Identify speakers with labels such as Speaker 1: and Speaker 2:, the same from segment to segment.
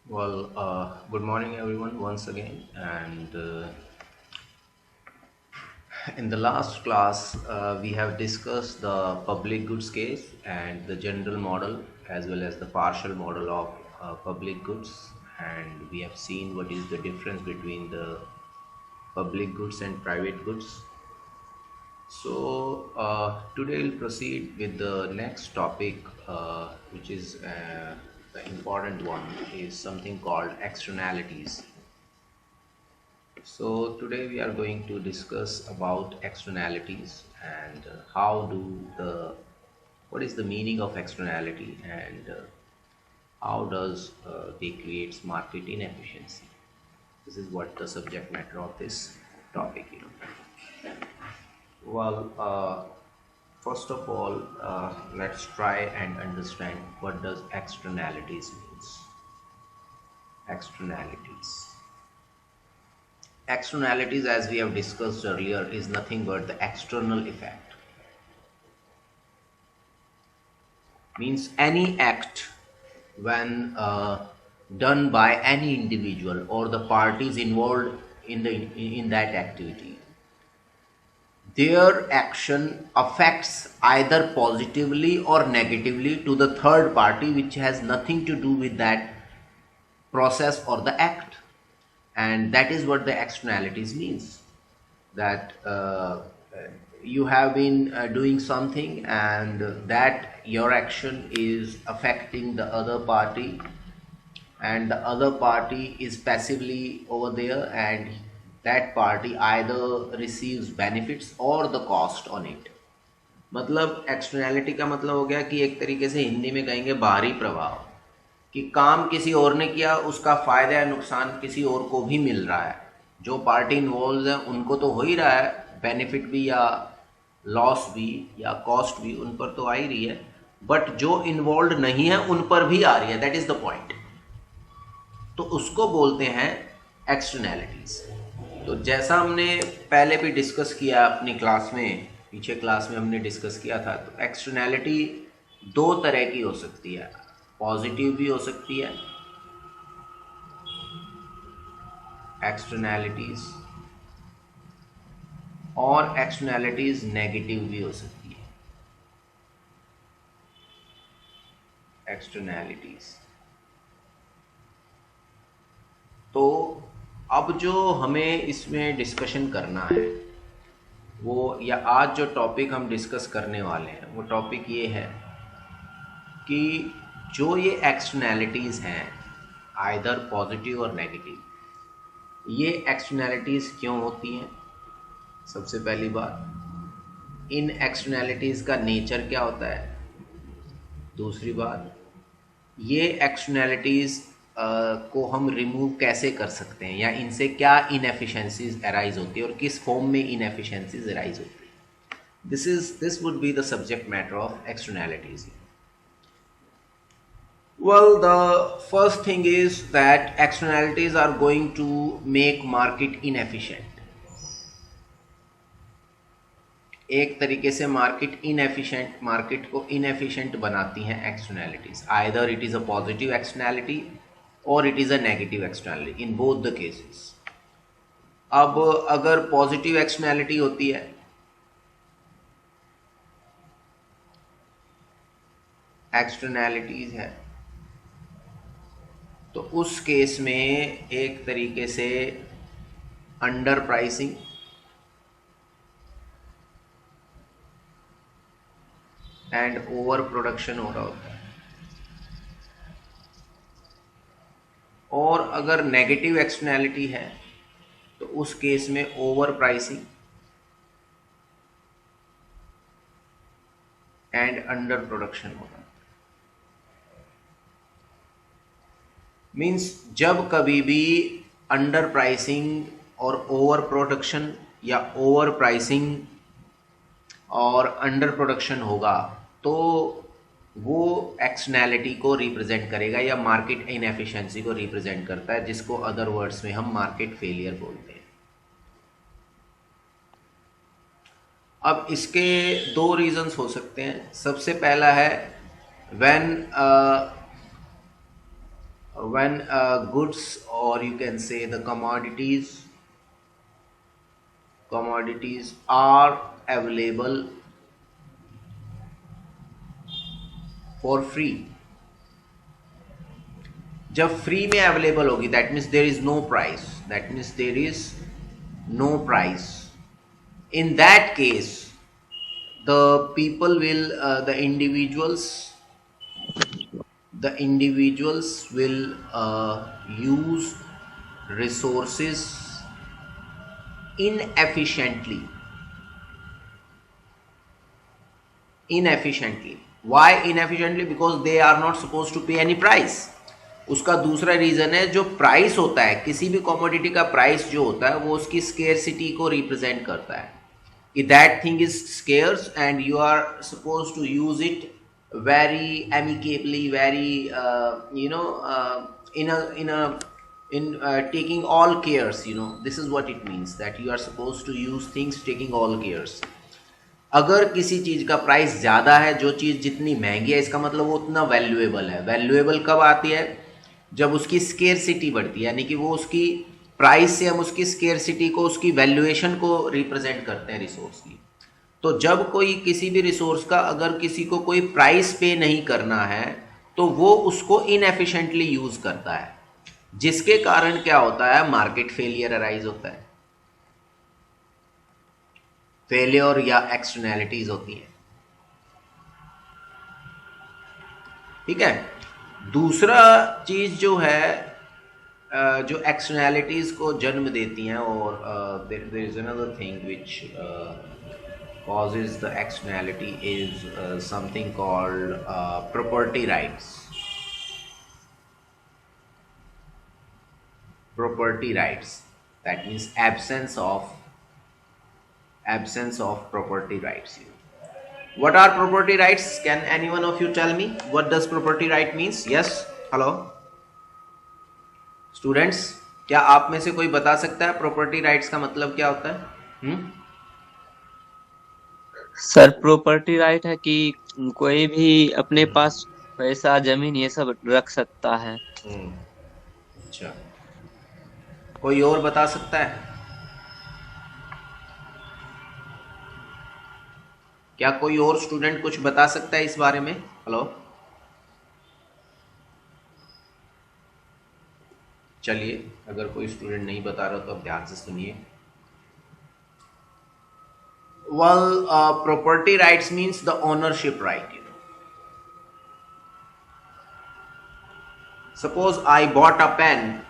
Speaker 1: Good morning, everyone, once again. In the last class, we have discussed the public goods case and the general model as well as the partial model of public goods. And we have seen what is the difference between the public goods and private goods. Today we'll proceed with the next topic, which is the important one, is something called externalities. So today we are going to discuss about externalities and what is the meaning of externality and how does they create market inefficiency. This is what the subject matter of this topic. Well, first of all, let's try and understand what does externalities means. Externalities. Externalities, as we have discussed earlier, is nothing but the external effect. Means any act when done by any individual or the parties involved in that activity, their action affects either positively or negatively to the third party, which has nothing to do with that process or the act. And that is what the externalities means, that you have been doing something and that your action is affecting the other party, and the other party is passively over there, and that party either receives benefits or the cost on it. मतलब externality का मतलब हो गया कि एक तरीके से हिंदी में कहेंगे बाहरी प्रभाव, कि काम किसी और ने किया, उसका फायदा या नुकसान किसी और को भी मिल रहा है। जो पार्टी इन्वॉल्व है उनको तो हो ही रहा है, बेनिफिट भी या लॉस भी या कॉस्ट भी उन पर तो आ ही रही है, बट जो इन्वॉल्व नहीं है उन पर भी आ रही है। That is the point. तो उसको बोलते हैं एक्सटर्नैलिटीज। तो जैसा हमने पहले भी डिस्कस किया अपनी क्लास में, पीछे क्लास में हमने डिस्कस किया था, तो एक्सटर्नैलिटी दो तरह की हो सकती है। पॉजिटिव भी हो सकती है एक्सटर्नैलिटीज, और एक्सटर्नैलिटीज नेगेटिव भी हो सकती है एक्सटर्नैलिटीज। तो अब जो हमें इसमें डिस्कशन करना है वो, या आज जो टॉपिक हम डिस्कस करने वाले हैं वो टॉपिक ये है कि जो ये एक्सटर्नैलिटीज़ हैं आइदर पॉजिटिव और नेगेटिव, ये एक्सटर्नैलिटीज़ क्यों होती हैं। सबसे पहली बात, इन एक्सटर्नैलिटीज़ का नेचर क्या होता है। दूसरी बात, ये एक्सटर्नैलिटीज़ को हम रिमूव कैसे कर सकते हैं, या इनसे क्या इनएफिशिएंसीज अराइज होती है और किस फॉर्म में इनएफिशिएंसीज अराइज होती है। This would be the subject matter of externalities. Well, the first thing is that externalities are going to make market inefficient. एक तरीके से मार्केट को इनएफिशिएंट बनाती हैं externalities. Either it is a positive externality or it is a negative externality, in both the cases. अब अगर positive externality होती है, एक्सटर्नैलिटीज है, तो उस केस में एक तरीके से under pricing and over production हो रहा होता है। और अगर नेगेटिव एक्सटर्नैलिटी है तो उस केस में over pricing and under production हो रहा है। मीन्स जब कभी भी अंडर प्राइसिंग और ओवर प्रोडक्शन या ओवर प्राइसिंग और अंडर प्रोडक्शन होगा तो वो एक्सटर्नैलिटी को रिप्रेजेंट करेगा या मार्केट इनएफिशिएंसी को रिप्रेजेंट करता है, जिसको अदर वर्ड्स में हम मार्केट फेलियर बोलते हैं। अब इसके दो रीजंस हो सकते हैं। सबसे पहला है when when goods, or you can say the commodities are available for free. जब फ्री में अवेलेबल होगी, that means there is no price, in that case the people will the individuals will use resources inefficiently. Why inefficiently? Because they are not supposed to pay any price. उसका दूसरा reason है, जो price होता है किसी भी commodity का, price जो होता है वो उसकी स्केर्सिटी को रिप्रेजेंट करता है कि that thing is scarce and you are suppose to use it very amicably, very in taking all cares. This is what it means, that you are supposed to use things taking all cares. अगर किसी चीज का price ज्यादा है, जो चीज जितनी महंगी है, इसका मतलब वो उतना वैल्यूएबल है. वैल्यूएबल कब आती है? जब उसकी स्केर्सिटी बढ़ती है, यानी कि वो उसकी प्राइस से हम उसकी स्केर्सिटी को, उसकी वैल्यूएशन को रिप्रेजेंट करते हैं रिसोर्स की. तो जब कोई किसी भी रिसोर्स का अगर किसी को कोई प्राइस पे नहीं करना है तो वो उसको इनएफिशिएंटली यूज करता है, जिसके कारण क्या होता है? मार्केट फेलियर अराइज होता है, फेलियर या एक्सटर्नैलिटीज होती है. ठीक है. दूसरा चीज जो है, जो एक्सटर्नैलिटीज को जन्म देती हैं, और there is another thing which causes the externality is something called property rights. That means absence of property rights. What are property rights? Can any one of you tell me what does property right means? Yes, hello students, क्या आप में से कोई बता सकता है property rights का मतलब क्या होता है?
Speaker 2: सर प्रॉपर्टी राइट है कि कोई भी अपने पास पैसा, जमीन, ये सब रख सकता है.
Speaker 1: अच्छा, कोई और बता सकता है? क्या कोई और स्टूडेंट कुछ बता सकता है इस बारे में? हेलो, चलिए, अगर कोई स्टूडेंट नहीं बता रहा तो अब ध्यान से सुनिए. Well, property rights means the ownership right. Suppose I bought a pen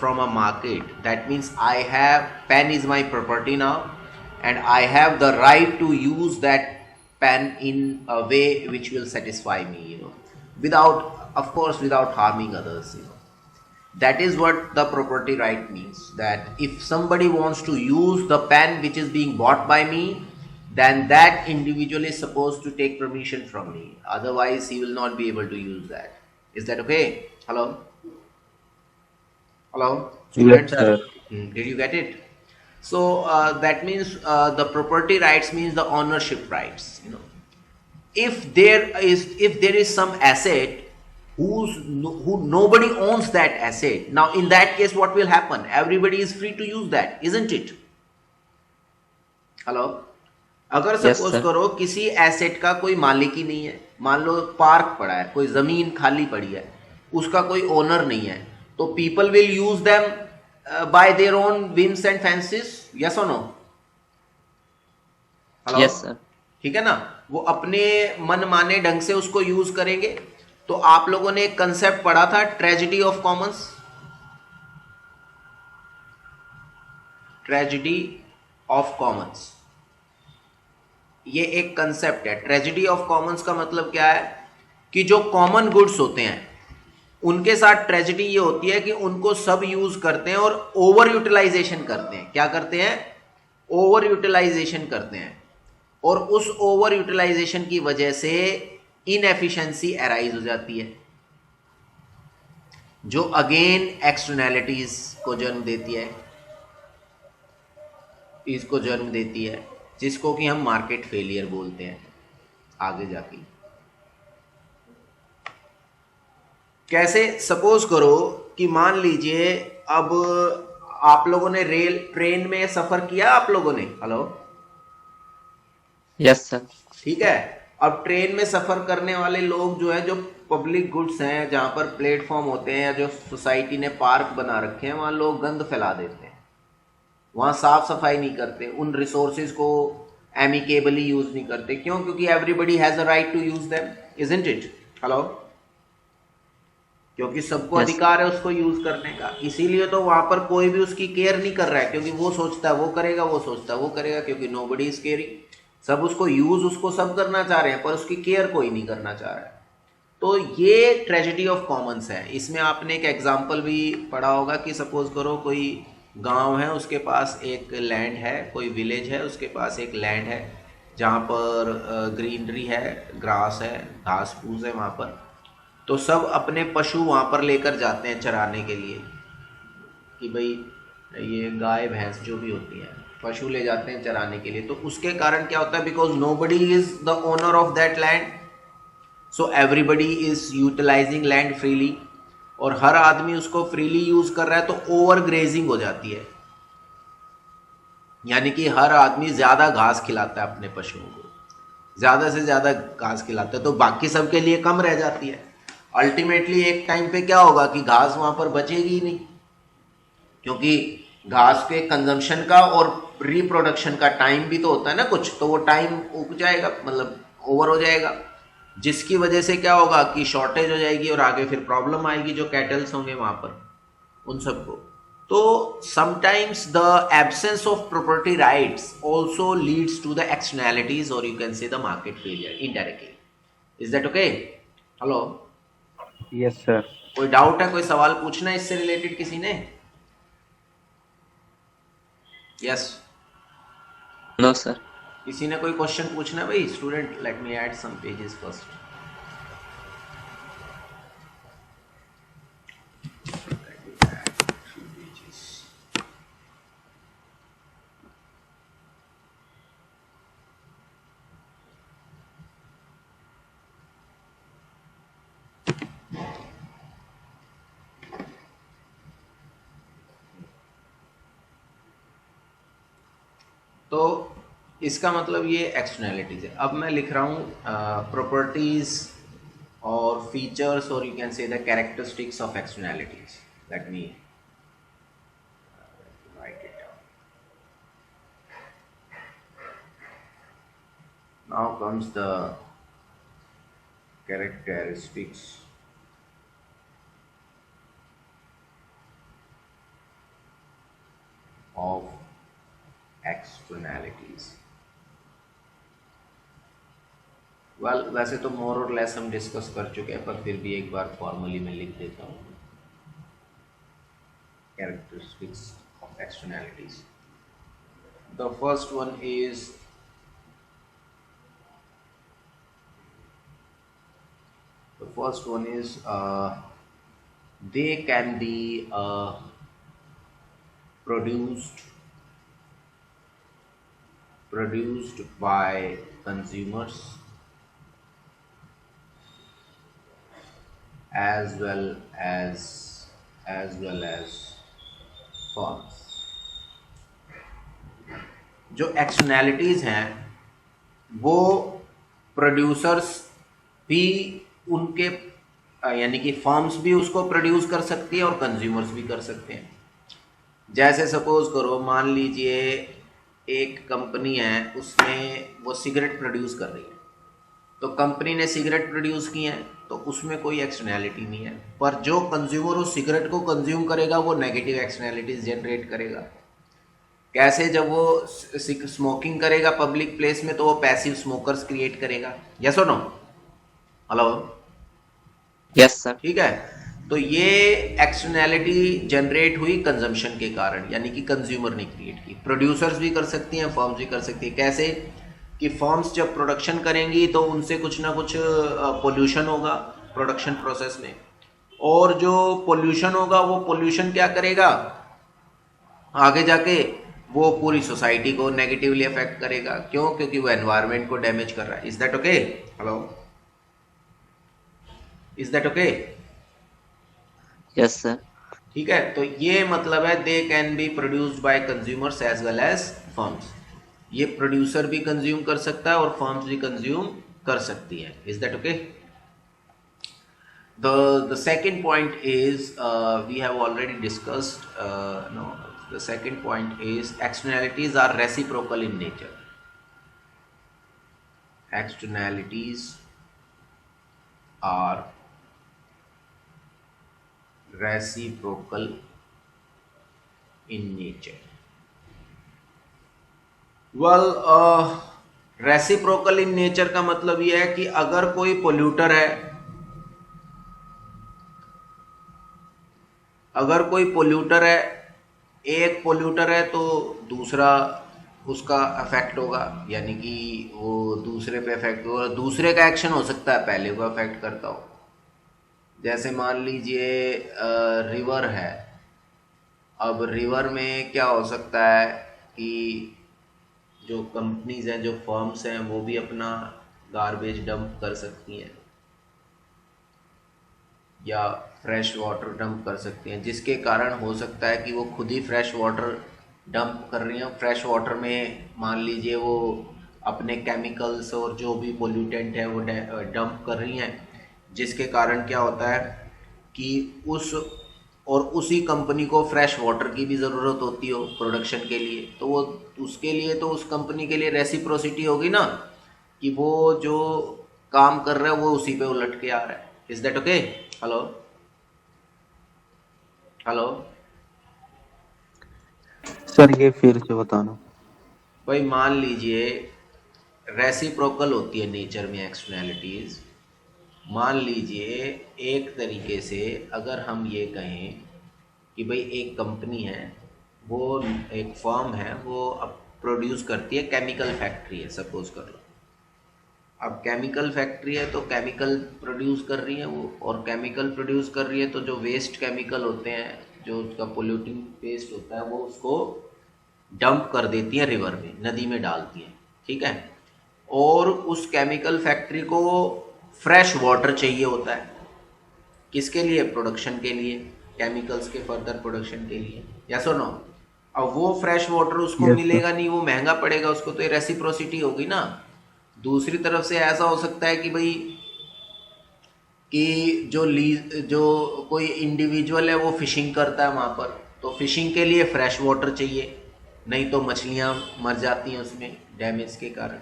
Speaker 1: from a market. That means pen is my property now, and I have the right to use that pen in a way which will satisfy me. Without harming others. That is what the property right means. That if somebody wants to use the pen which is being bought by me, then that individual is supposed to take permission from me. Otherwise, he will not be able to use that. Is that okay? Hello? Students?
Speaker 2: Yes, sir.
Speaker 1: Did you get it? So that means the property rights means the ownership rights. If there is some asset who nobody owns that asset, now in that case what will happen? Everybody is free to use that, isn't it? Hello? अगर suppose करो किसी asset का कोई मालिक ही नहीं है, मान लो park पड़ा है, कोई जमीन खाली पड़ी है, उसका कोई ओनर नहीं है, तो people will use them by their own whims and fancies. Yes और नो? हेलो?
Speaker 2: Yes sir.
Speaker 1: ठीक है ना, वो अपने मन माने ढंग से उसको यूज करेंगे. तो आप लोगों ने एक कंसेप्ट पढ़ा था, tragedy of Commons. Tragedy of Commons ये एक कंसेप्ट है. ट्रेजेडी ऑफ कॉमन्स का मतलब क्या है? कि जो कॉमन गुड्स होते हैं उनके साथ ट्रेजेडी ये होती है कि उनको सब यूज करते हैं और ओवर यूटिलाइजेशन करते हैं. क्या करते हैं? ओवर यूटिलाइजेशन करते हैं. और उस ओवर यूटिलाइजेशन की वजह से इनएफिशिएंसी अराइज हो जाती है, जो अगेन एक्सटर्नैलिटीज को जन्म देती है, जिसको कि हम मार्केट फेलियर बोलते हैं आगे जाके. कैसे, सपोज करो कि मान लीजिए अब आप लोगों ने ट्रेन में सफर किया, आप लोगों ने, हेलो,
Speaker 2: यस सर।
Speaker 1: ठीक है। अब ट्रेन में सफर करने वाले लोग जो है, जो पब्लिक गुड्स हैं, जहां पर प्लेटफॉर्म होते हैं या जो सोसाइटी ने पार्क बना रखे हैं, वहां लोग गंद फैला देते हैं, वहां साफ सफाई नहीं करते, उन रिसोर्सेज को एमिकेबली यूज नहीं करते। क्यों? क्योंकि everybody has a right to use them, isn't it? Hello, क्योंकि सबको
Speaker 2: यस
Speaker 1: अधिकार है उसको यूज करने का, इसीलिए तो वहां पर कोई भी उसकी केयर नहीं कर रहा है, क्योंकि वो सोचता है वो करेगा, वो सोचता है वो करेगा, क्योंकि नोबडी इज केयरिंग। सब उसको यूज, उसको सब करना चाह रहे हैं, पर उसकी केयर कोई नहीं करना चाह रहा है। तो ये ट्रेजेडी ऑफ कॉमन्स है। इसमें आपने एक एग्जाम्पल भी पढ़ा होगा कि सपोज करो कोई गांव है, उसके पास एक लैंड है, कोई विलेज है, उसके पास एक लैंड है जहाँ पर ग्रीनरी है, ग्रास है, घास फूस है वहाँ पर। तो सब अपने पशु वहाँ पर लेकर जाते हैं चराने के लिए, कि भाई ये गाय भैंस जो भी होती है, पशु ले जाते हैं चराने के लिए। तो उसके कारण क्या होता है, because nobody is the owner of that land, so everybody is utilizing land freely, और हर आदमी उसको फ्रीली यूज कर रहा है, तो ओवर ग्रेजिंग हो जाती है, यानी कि हर आदमी ज्यादा घास खिलाता है अपने पशुओं को, ज्यादा से ज्यादा घास खिलाता है, तो बाकी सबके लिए कम रह जाती है। अल्टीमेटली एक टाइम पे क्या होगा कि घास वहां पर बचेगी ही नहीं, क्योंकि घास के कंजम्पशन का और रिप्रोडक्शन का टाइम भी तो होता है ना कुछ, तो वो टाइम उग जाएगा, मतलब ओवर हो जाएगा, जिसकी वजह से क्या होगा कि शॉर्टेज हो जाएगी और आगे फिर प्रॉब्लम आएगी जो कैटल्स होंगे वहां पर, उन सबको। तो sometimes the absence of property rights also leads to the externalities, और you can say the market failure indirectly. Is that okay? Hello,
Speaker 3: yes sir.
Speaker 1: कोई डाउट है, कोई सवाल पूछना है इससे रिलेटेड किसी ने? Yes,
Speaker 2: no sir.
Speaker 1: किसी ने कोई क्वेश्चन पूछना है भाई? Student, let me add some pages first. तो इसका मतलब ये एक्सटर्नैलिटीज है। अब मैं लिख रहा हूँ प्रॉपर्टीज और फीचर्स, और you can say the characteristics of externalities. Let me right it down. Now comes the characteristics of externalities. Well, वैसे तो मोर और लेस हम डिस्कस कर चुके हैं, पर फिर भी एक बार फॉर्मली मैं लिख देता हूँ characteristics of externalities. The first one is they can be produced by consumers as well as firms। जो एक्सटर्नैलिटीज हैं वो प्रोड्यूसर्स भी उनके यानी कि फर्म्स भी उसको प्रोड्यूस कर सकती है और कंज्यूमर्स भी कर सकते हैं। जैसे सपोज करो, मान लीजिए एक कंपनी है, उसमें वो सिगरेट प्रोड्यूस कर रही है, तो कंपनी ने सिगरेट प्रोड्यूस की है तो उसमें कोई एक्सटर्नैलिटी नहीं है, पर जो कंज्यूमर उस सिगरेट को कंज्यूम करेगा वो नेगेटिव एक्सटर्नैलिटीज जनरेट करेगा। कैसे? जब वो स्मोकिंग करेगा पब्लिक प्लेस में तो वो पैसिव स्मोकर्स क्रिएट करेगा। यस और नो? Hello,
Speaker 2: yes sir.
Speaker 1: ठीक है। तो ये एक्सटर्नैलिटी जनरेट हुई कंजम्पशन के कारण, यानी कि कंज्यूमर ने क्रिएट की। प्रोड्यूसर्स भी कर सकती हैं, फर्म्स भी कर सकती हैं। कैसे? कि फर्म्स जब प्रोडक्शन करेंगी तो उनसे कुछ ना कुछ पोल्यूशन होगा प्रोडक्शन प्रोसेस में, और जो पोल्यूशन होगा वो पोल्यूशन क्या करेगा आगे जाके, वो पूरी सोसाइटी को नेगेटिवली अफेक्ट करेगा। क्यों? क्योंकि वो एनवायरनमेंट को डैमेज कर रहा है। Is that okay? Hello, is that okay?
Speaker 2: Yes sir.
Speaker 1: ठीक है, तो ये मतलब है they can be produced by consumers as well as firms. ये प्रोड्यूसर भी कंज्यूम कर सकता है और फर्म्स भी कंज्यूम कर सकती है। Is that okay? The second point is we have already discussed. No, the second point is externalities are reciprocal in nature. Externalities are reciprocal in nature. Well, reciprocal in nature का मतलब यह है कि अगर कोई पोल्यूटर है, अगर कोई पोल्यूटर है, एक पोल्यूटर है तो दूसरा उसका अफेक्ट होगा, यानी कि वो दूसरे पे अफेक्ट होगा, दूसरे का एक्शन हो सकता है पहले को अफेक्ट करता हो। जैसे मान लीजिए रिवर है, अब रिवर में क्या हो सकता है कि जो कंपनीज हैं, जो फर्म्स हैं, वो भी अपना गार्बेज डंप कर सकती हैं या फ्रेश वाटर डंप कर सकती हैं, जिसके कारण हो सकता है कि वो खुद ही फ्रेश वाटर डंप कर रही हैं। फ्रेश वाटर में मान लीजिए वो अपने केमिकल्स और जो भी पोल्यूटेंट है वो डंप कर रही हैं, जिसके कारण क्या होता है कि उस और उसी कंपनी को फ्रेश वाटर की भी ज़रूरत होती हो प्रोडक्शन के लिए, तो वो उसके लिए तो उस कंपनी के लिए रेसिप्रोसिटी होगी ना, कि वो जो काम कर रहा है वो उसी पे उलट के आ रहा है। Is that okay? Hello hello
Speaker 3: sir ये फिर से बताना।
Speaker 1: भाई, मान लीजिए रेसिप्रोकल होती है नेचर में एक्सटर्नैलिटीज़। मान लीजिए एक तरीके से अगर हम ये कहें कि भाई एक कंपनी है, वो एक फर्म है, वो अब प्रोड्यूस करती है, केमिकल फैक्ट्री है सपोज कर लो। अब केमिकल फैक्ट्री है तो केमिकल प्रोड्यूस कर रही है वो, और केमिकल प्रोड्यूस कर रही है तो जो वेस्ट केमिकल होते हैं, जो उसका पोल्यूटिंग वेस्ट होता है, वो उसको डंप कर देती है रिवर में, नदी में डालती है। ठीक है, और उस केमिकल फैक्ट्री को फ्रेश वाटर चाहिए होता है, किसके लिए? प्रोडक्शन के लिए, केमिकल्स के फर्दर प्रोडक्शन के लिए। यस और नो? अब वो फ्रेश वाटर उसको
Speaker 3: यस सर।
Speaker 1: मिलेगा नहीं, वो महंगा पड़ेगा उसको, तो ये रेसिप्रोसिटी होगी ना। दूसरी तरफ से ऐसा हो सकता है कि भाई कि जो कोई इंडिविजुअल है वो फिशिंग करता है वहाँ पर, तो फिशिंग के लिए फ्रेश वाटर चाहिए, नहीं तो मछलियाँ मर जाती हैं उसमें डैमेज के कारण।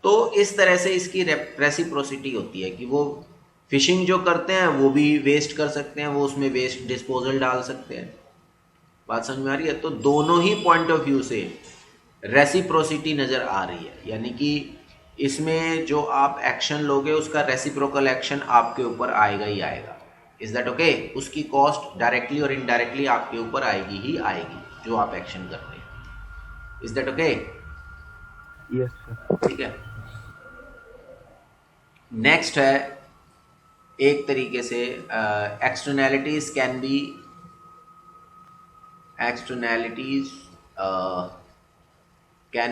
Speaker 1: तो इस तरह से इसकी रेसिप्रोसिटी होती है कि वो फिशिंग जो करते हैं वो भी वेस्ट कर सकते हैं, वो उसमें वेस्ट डिस्पोजल डाल सकते हैं। बात समझ में आ रही है? तो दोनों ही पॉइंट ऑफ व्यू से रेसिप्रोसिटी नज़र आ रही है, यानी कि इसमें जो आप एक्शन लोगे उसका रेसिप्रोकल एक्शन आपके ऊपर आएगा ही आएगा। Is that okay? उसकी कॉस्ट डायरेक्टली और इनडायरेक्टली आपके ऊपर आएगी ही आएगी जो आप एक्शन कर रहे हैं। Is that okay?
Speaker 3: Yes sir.
Speaker 1: ठीक है, नेक्स्ट है एक तरीके से externalities can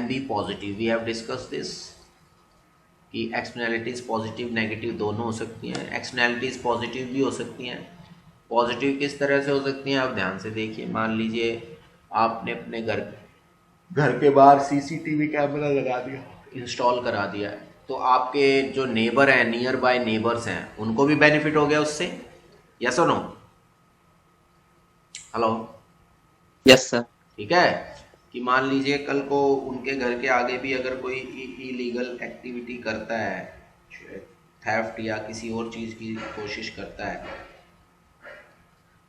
Speaker 1: be positive. We have discuss this कि एक्सटर्नैलिटीज पॉजिटिव नेगेटिव दोनों हो सकती हैं। एक्सटर्नैलिटीज पॉजिटिव भी हो सकती हैं। पॉजिटिव किस तरह से हो सकती हैं आप ध्यान से देखिए। मान लीजिए आपने अपने घर के बाहर सीसीटीवी कैमरा लगा दिया, इंस्टॉल करा दिया है, तो आपके जो नेबर हैं, नियर बाय नेबर्स हैं, उनको भी बेनिफिट हो गया उससे। यस और नो? हेलो?
Speaker 2: Yes sir.
Speaker 1: ठीक है, कि मान लीजिए कल को उनके घर के आगे भी अगर कोई इलीगल एक्टिविटी करता है, थेफ्ट या किसी और चीज़ की कोशिश करता है,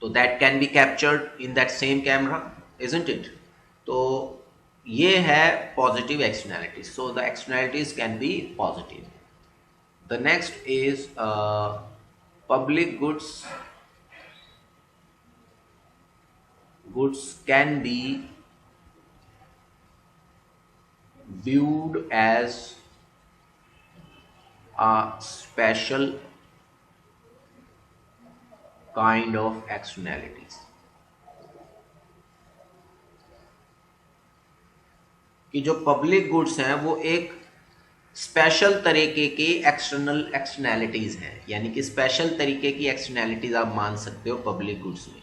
Speaker 1: तो that can be captured in that same camera, isn't it? तो ये है positive externalities. So the externalities can be positive. The next is public goods can be viewed as a special kind of externalities। कि जो public goods हैं वो एक special तरीके के एक्सटर्नल एक्सटर्नैलिटीज हैं, यानी कि स्पेशल तरीके की एक्सटर्नैलिटीज आप मान सकते हो पब्लिक गुड्स में।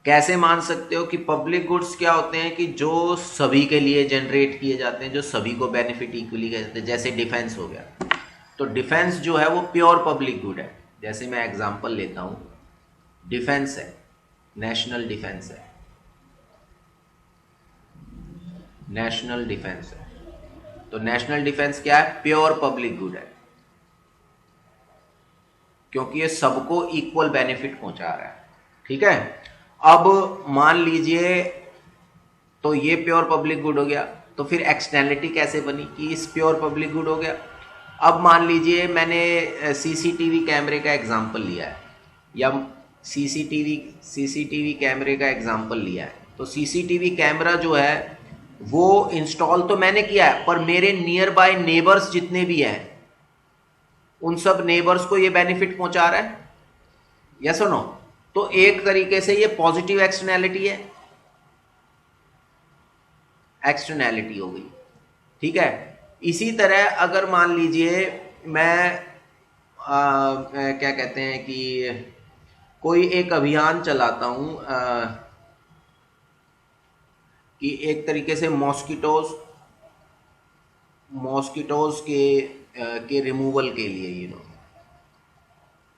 Speaker 1: कैसे मान सकते हो कि पब्लिक गुड्स क्या होते हैं कि जो सभी के लिए जनरेट किए जाते हैं, जो सभी को बेनिफिट इक्वली करते हैं, जैसे डिफेंस हो गया। तो डिफेंस जो है वो प्योर पब्लिक गुड है। जैसे मैं एग्जांपल लेता हूं, डिफेंस है, नेशनल डिफेंस है, नेशनल डिफेंस है। तो नेशनल डिफेंस क्या है? प्योर पब्लिक गुड है, क्योंकि ये सबको इक्वल बेनिफिट पहुंचा रहा है। ठीक है, अब मान लीजिए, तो ये प्योर पब्लिक गुड हो गया, तो फिर एक्सटर्नैलिटी कैसे बनी कि इस प्योर पब्लिक गुड हो गया। अब मान लीजिए मैंने सीसीटीवी कैमरे का एग्जांपल लिया है, या सीसीटीवी कैमरे का एग्जांपल लिया है। तो सीसीटीवी कैमरा जो है वो इंस्टॉल तो मैंने किया है, पर मेरे नियर बाय नेबर्स जितने भी हैं उन सब नेबर्स को ये बेनिफिट पहुंचा रहा है, यस और नो? तो एक तरीके से ये पॉजिटिव एक्सटर्नैलिटी है, एक्सटर्नैलिटी हो गई। ठीक है, इसी तरह अगर मान लीजिए मैं क्या कहते हैं कि कोई एक अभियान चलाता हूं कि एक तरीके से मॉस्किटोज के रिमूवल के लिए,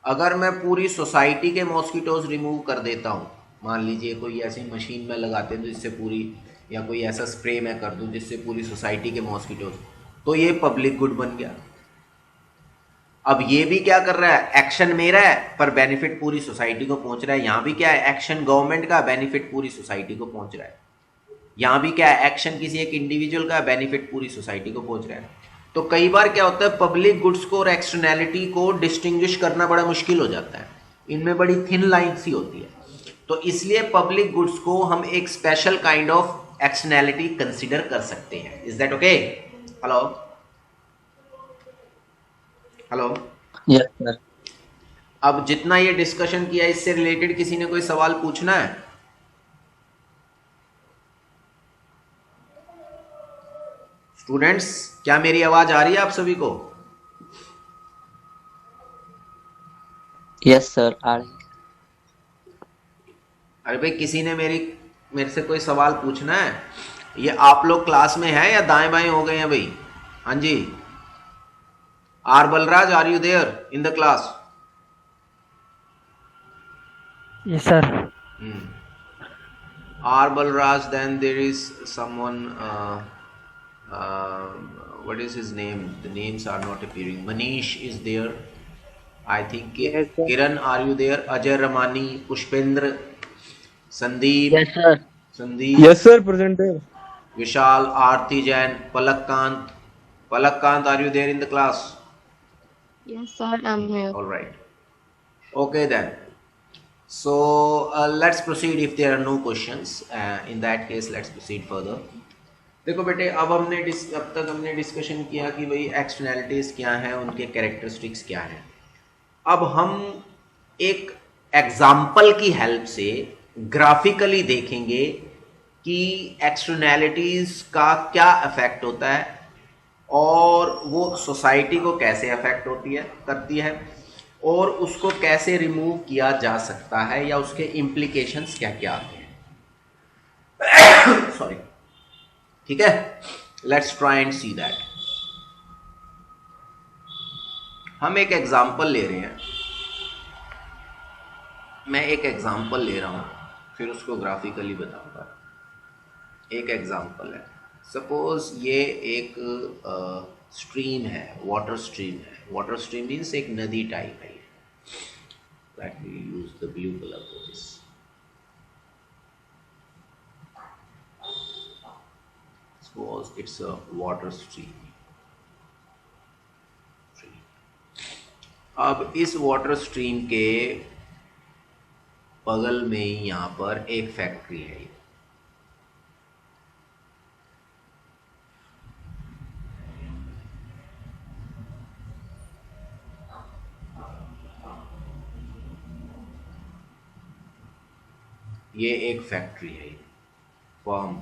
Speaker 1: अगर मैं पूरी सोसाइटी के मॉस्किटोज रिमूव कर देता हूं, मान लीजिए कोई ऐसी मशीन में लगाते हैं तो जिससे पूरी, या कोई ऐसा स्प्रे मैं कर दूं जिससे पूरी सोसाइटी के मॉस्किटोज, तो ये पब्लिक गुड बन गया। अब ये भी क्या कर रहा है? एक्शन मेरा है पर बेनिफिट पूरी सोसाइटी को पहुंच रहा है। यहां भी क्या है? एक्शन गवर्नमेंट का, बेनिफिट पूरी सोसाइटी को पहुंच रहा है। यहां भी क्या है? एक्शन किसी एक इंडिविजुअल का, बेनिफिट पूरी सोसाइटी को पहुंच रहा है। तो कई बार क्या होता है, पब्लिक गुड्स को और एक्सटर्नैलिटी को डिस्टिंग्विश करना बड़ा मुश्किल हो जाता है, इनमें बड़ी थिन लाइन सी होती है। तो इसलिए पब्लिक गुड्स को हम एक special kind of externality consider कर सकते हैं। Is that okay? Hello hello,
Speaker 2: yes sir.
Speaker 1: अब जितना ये डिस्कशन किया इससे रिलेटेड किसी ने कोई सवाल पूछना है? स्टूडेंट्स, क्या मेरी आवाज आ रही है आप सभी को?
Speaker 2: यस सर, आ रही है।
Speaker 1: अरे भाई, किसी ने मेरे से कोई सवाल पूछना है? ये आप लोग क्लास में हैं या दाएं बाएं हो गए हैं भाई? हाँ जी, R Balraj, are you there in the class?
Speaker 4: Yes, sir.
Speaker 1: R. Balraj, then there is someone, uh, what is his name? The names are not appearing. Manish is there. I think
Speaker 4: Yes, sir.
Speaker 1: Kiran, are you there? Ajay Ramani, Pushpendra, Sandeep,
Speaker 4: Yes, sir.
Speaker 1: Sandeep,
Speaker 5: Yes, sir, presenter.
Speaker 1: Vishal, Aarti Jain, Palak Kant. Palak Kant, are you there in the class?
Speaker 6: Yes, sir, I'm here.
Speaker 1: All right. Okay then. So let's proceed if there are no questions. In that case, let's proceed further. देखो बेटे, अब तक हमने discussion किया कि भाई externalities क्या हैं, उनके कैरेक्टरिस्टिक्स क्या हैं। अब हम एक एग्जाम्पल की हेल्प से ग्राफिकली देखेंगे कि एक्सटर्नैलिटीज का क्या इफेक्ट होता है और वो सोसाइटी को कैसे अफेक्ट करती है और उसको कैसे रिमूव किया जा सकता है, या उसके इम्प्लीकेशंस क्या क्या आते हैं। सॉरी, ठीक है, let's try and see that. हम एक एग्जांपल ले रहे हैं, मैं एक एग्जांपल ले रहा हूं, फिर उसको ग्राफिकली बताऊंगा। एक एग्जांपल है, सपोज ये एक स्ट्रीम है, वाटर स्ट्रीम है। वाटर स्ट्रीम मीन्स एक नदी टाइप है। Let me use the blue color for this. Suppose it's a water stream. अब इस वाटर स्ट्रीम के बगल में ही यहाँ पर एक फैक्ट्री है। ये एक फैक्ट्री है, फर्म।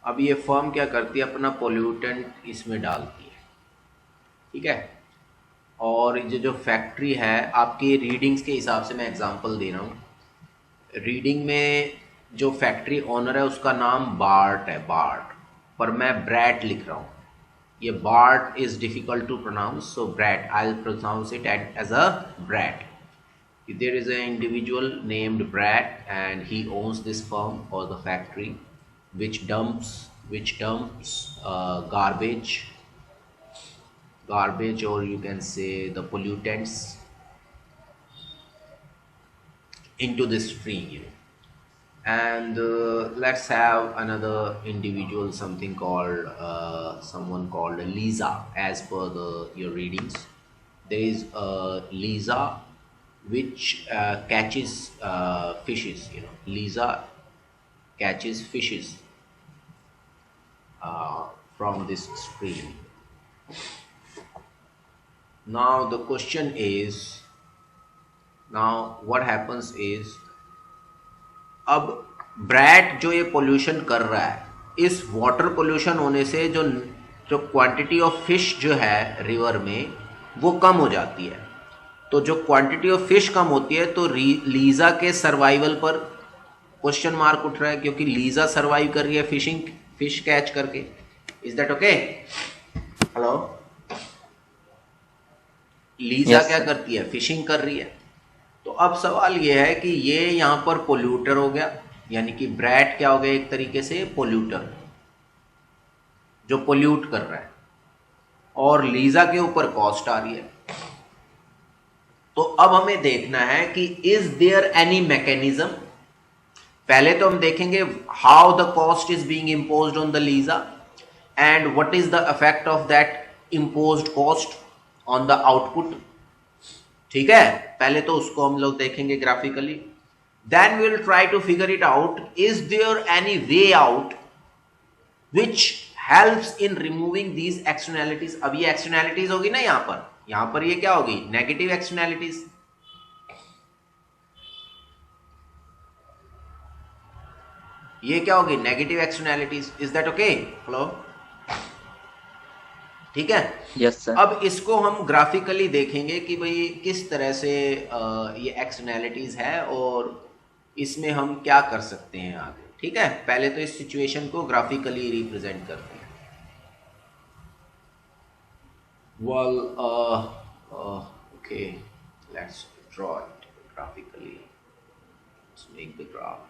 Speaker 1: अब ये फर्म क्या करती है, अपना पोल्यूटेंट इसमें डालती है, ठीक है। और ये जो फैक्ट्री है, आपकी रीडिंग्स के हिसाब से मैं एग्जांपल दे रहा हूँ। रीडिंग में जो फैक्ट्री ओनर है उसका नाम बार्ट है, बार्ट, पर मैं ब्रैट लिख रहा हूँ। ये Bart is difficult to pronounce, so brat, I will pronounce it as a brat. There is an individual named Brad and he owns this firm or the factory which dumps garbage, or you can say the pollutants into this stream, you know. And let's have another individual, something called someone called Lisa. As per your readings, there is Lisa which catches fishes, you know. Lisa catches fishes from this stream. Now the question is, now what happens is, अब brat जो ये pollution कर रहा है, इस water pollution होने से जो क्वांटिटी ऑफ फिश जो है रिवर में वो कम हो जाती है। तो जो क्वांटिटी ऑफ फिश कम होती है तो लीजा के सर्वाइवल पर क्वेश्चन मार्क उठ रहा है, क्योंकि लीजा सर्वाइव कर रही है फिश कैच करके। Is that okay? Hello, Lisa
Speaker 2: Yes,
Speaker 1: क्या
Speaker 2: sir.
Speaker 1: करती है? फिशिंग कर रही है। तो अब सवाल ये है कि ये यहाँ पर पोल्यूटर हो गया, यानी कि ब्रैट क्या हो गया, एक तरीके से पोल्यूटर जो पोल्यूट कर रहा है, और लीजा के ऊपर कॉस्ट आ रही है। तो अब हमें देखना है कि इज देयर एनी मैकेनिज्म। पहले तो हम देखेंगे how the cost is being imposed on the Lisa and what is the effect of that imposed cost on the output, ठीक है। पहले तो उसको हम लोग देखेंगे graphically, then we will try to figure it out, is there any way out which helps in removing these externalities. अब ये एक्सटर्नैलिटीज होगी ना, यहां पर ये क्या होगी, नेगेटिव एक्सटर्नैलिटीज। ये क्या होगी, negative externalities. Is that okay? Hello, ठीक है।
Speaker 2: Yes, sir.
Speaker 1: अब इसको हम ग्राफिकली देखेंगे कि भाई किस तरह से ये एक्सटर्नैलिटीज है और इसमें हम क्या कर सकते हैं आगे, ठीक है। पहले तो इस सिचुएशन को ग्राफिकली रिप्रेजेंट करते हैं। Well, okay, let's draw it graphically. Let's make the graph.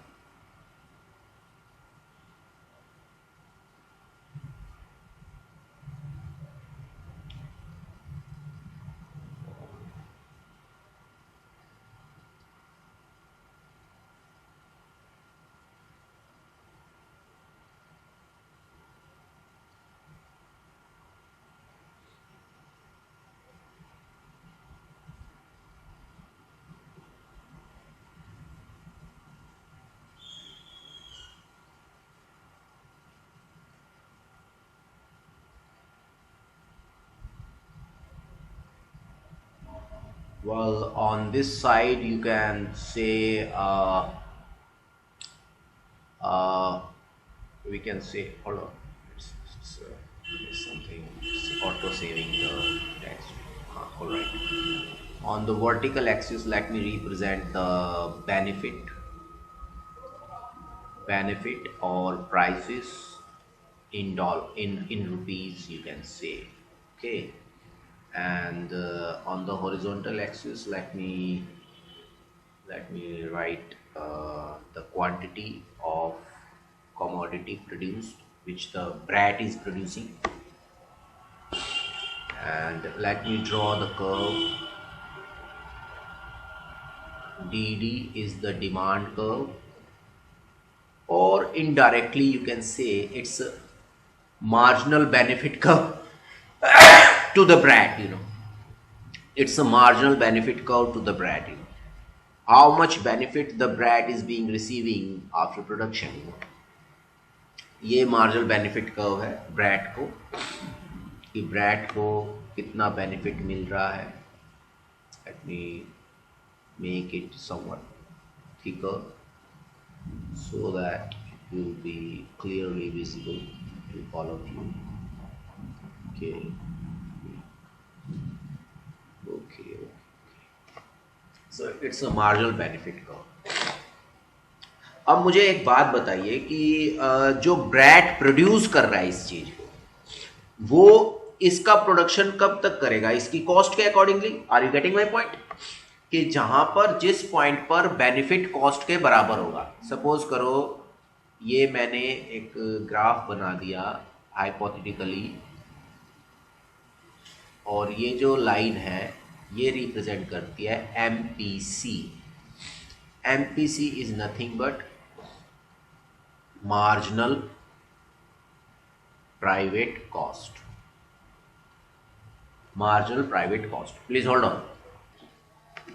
Speaker 1: Well, on this side you can say we can say, hold on, it's something, it's auto saving the text. All right. On the vertical axis, let me represent the benefit or prices in rupees, you can say, okay. And on the horizontal axis, let me write the quantity of commodity produced which the brat is producing, and let me draw the curve. DD is the demand curve, or indirectly you can say it's a marginal benefit curve to the brat, you know. It's a marginal benefit curve to the brat, you know. How much benefit the brat is being receiving after production, you know. ये marginal benefit curve है brat को, कि brat को कितना benefit मिल रहा है। Let me make it somewhat thicker so that will be clearly visible to all of you. Okay. Okay. So it's a marginal benefit curve. अब मुझे एक बात बताइए कि जो ब्रैट प्रोड्यूस कर रहा है इस चीज को, वो इसका प्रोडक्शन कब तक करेगा, इसकी कॉस्ट के accordingly? Are you getting my point? कि जहां पर जिस पॉइंट पर बेनिफिट कॉस्ट के बराबर होगा, सपोज करो ये मैंने एक ग्राफ बना दिया हाइपोथेटिकली, और ये जो लाइन है ये रिप्रेजेंट करती है MPC. MPC is nothing but marginal private cost. Marginal private cost. Please hold on.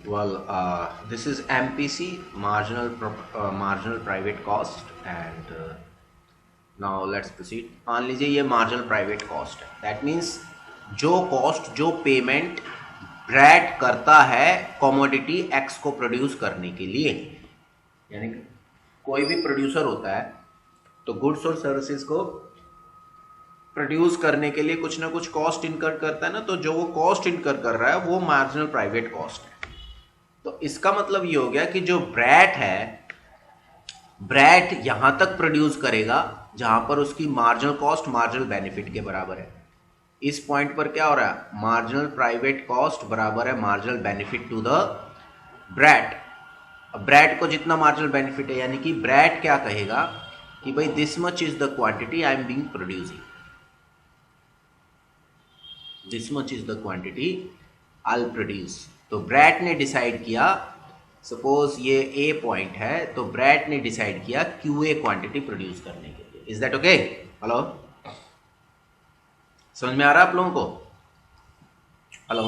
Speaker 1: Well, this is MPC, marginal private cost, and now let's proceed. मान लीजिए ये marginal private cost है. That means जो cost, जो payment brat करता है commodity X को produce करने के लिए, यानी कोई भी producer होता है तो goods और services को प्रोड्यूस करने के लिए कुछ ना कुछ कॉस्ट इनकर करता है ना, तो जो वो कॉस्ट इनकर कर रहा है वो मार्जिनल प्राइवेट कॉस्ट है. तो इसका मतलब ये हो गया कि जो ब्रैट है, ब्रैट यहां तक प्रोड्यूस करेगा जहां पर उसकी मार्जिनल कॉस्ट मार्जिनल बेनिफिट के बराबर है. इस पॉइंट पर क्या हो रहा है, मार्जिनल प्राइवेट कॉस्ट बराबर है marginal benefit to the brat. Brat को जितना मार्जिनल बेनिफिट है, यानी कि ब्रैट क्या कहेगा कि भाई this much is the quantity I am being producing, this much is the quantity I will produce. तो ब्रैट ने डिसाइड किया, सपोज ये ए पॉइंट है, तो ब्रैट ने डिसाइड किया क्यूए क्वांटिटी प्रोड्यूस करने के लिए. Is that okay? हेलो, समझ में आ रहा है आप लोगों को? Hello,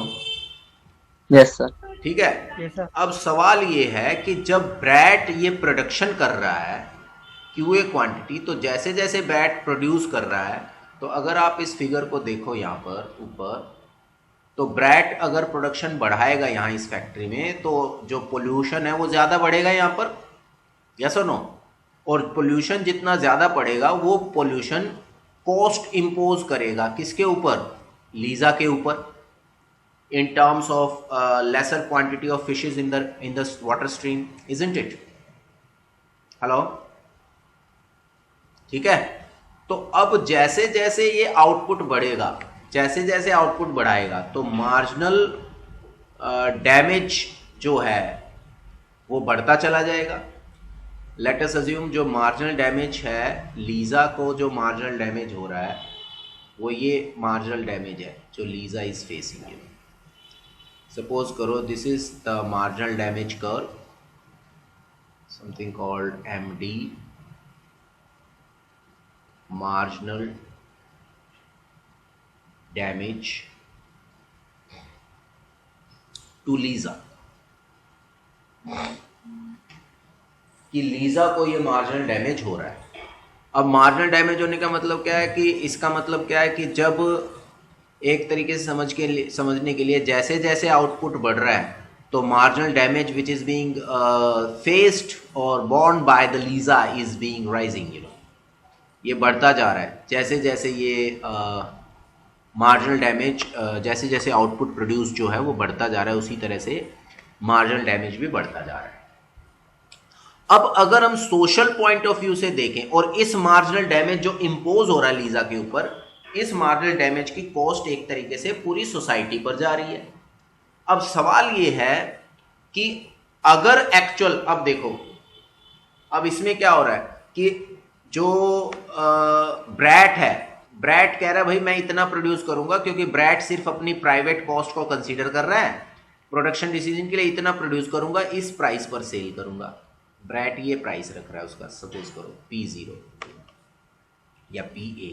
Speaker 2: yes sir.
Speaker 1: ठीक है.
Speaker 4: Yes, sir.
Speaker 1: अब सवाल ये है कि जब ब्रैट ये प्रोडक्शन कर रहा है क्यूए क्वांटिटी, तो जैसे जैसे ब्रैट प्रोड्यूस कर रहा है, तो अगर आप इस फिगर को देखो यहाँ पर ऊपर, तो ब्रैट अगर प्रोडक्शन बढ़ाएगा यहाँ इस फैक्ट्री में, तो जो पोल्यूशन है वो ज़्यादा बढ़ेगा यहाँ पर, यस और नो? और पोल्यूशन जितना ज़्यादा बढ़ेगा वो पोल्यूशन कॉस्ट इम्पोज करेगा किसके ऊपर? लीजा के ऊपर, in terms of lesser quantity of fishes in the water stream, isn't it? Hello, ठीक है. तो अब जैसे जैसे ये आउटपुट बढ़ेगा, जैसे जैसे आउटपुट बढ़ाएगा, तो मार्जिनल डैमेज जो है वो बढ़ता चला जाएगा. लेट अस अज्यूम जो मार्जिनल डैमेज है, लीजा को जो मार्जिनल डैमेज हो रहा है वो ये मार्जिनल डैमेज है जो लीजा इज फेसिंग. सपोज करो this is the marginal damage curve, something called MD, marginal damage to Lisa. कि लीजा को ये मार्जिनल डैमेज हो रहा है. अब मार्जिनल डैमेज होने का मतलब क्या है, कि इसका मतलब क्या है कि जब एक तरीके से समझने के लिए जैसे जैसे आउटपुट बढ़ रहा है, तो marginal damage which is being faced और borne by the Lisa is being rising, you know, ये बढ़ता जा रहा है. जैसे जैसे ये मार्जिनल डैमेज, जैसे जैसे आउटपुट प्रोड्यूस जो है वो बढ़ता जा रहा है, उसी तरह से मार्जिनल डैमेज भी बढ़ता जा रहा है. अब अगर हम सोशल पॉइंट ऑफ व्यू से देखें, और इस मार्जिनल डैमेज जो इम्पोज हो रहा है लीजा के ऊपर, इस मार्जिनल डैमेज की कॉस्ट एक तरीके से पूरी सोसाइटी पर जा रही है. अब सवाल ये है कि अगर एक्चुअल, अब देखो, अब इसमें क्या हो रहा है कि जो ब्रैट है, ब्रैट कह रहा है भाई मैं इतना प्रोड्यूस करूंगा, क्योंकि ब्रैट सिर्फ अपनी प्राइवेट कॉस्ट को कंसीडर कर रहा है, प्रोडक्शन डिसीजन के लिए इतना प्रोड्यूस करूंगा, इस प्राइस पर सेल करूंगा. ब्रैट ये प्राइस रख रहा है उसका, सपोज करो P0 या PA.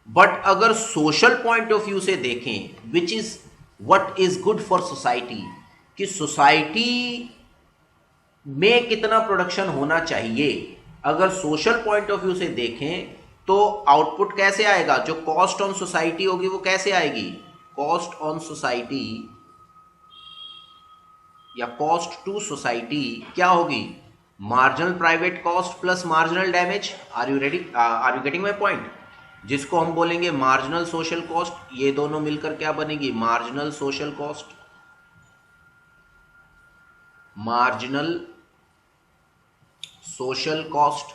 Speaker 1: बट अगर सोशल पॉइंट ऑफ व्यू से देखें, which is what is good for society, कि सोसाइटी में कितना प्रोडक्शन होना चाहिए, अगर सोशल पॉइंट ऑफ व्यू से देखें तो आउटपुट कैसे आएगा, जो कॉस्ट ऑन सोसाइटी होगी वो कैसे आएगी? कॉस्ट ऑन सोसाइटी या कॉस्ट टू सोसाइटी क्या होगी? Marginal private cost plus marginal damage. Are you ready? Are you getting my point? जिसको हम बोलेंगे मार्जिनल सोशल कॉस्ट, ये दोनों मिलकर क्या बनेगी? Marginal social cost. Marginal social cost,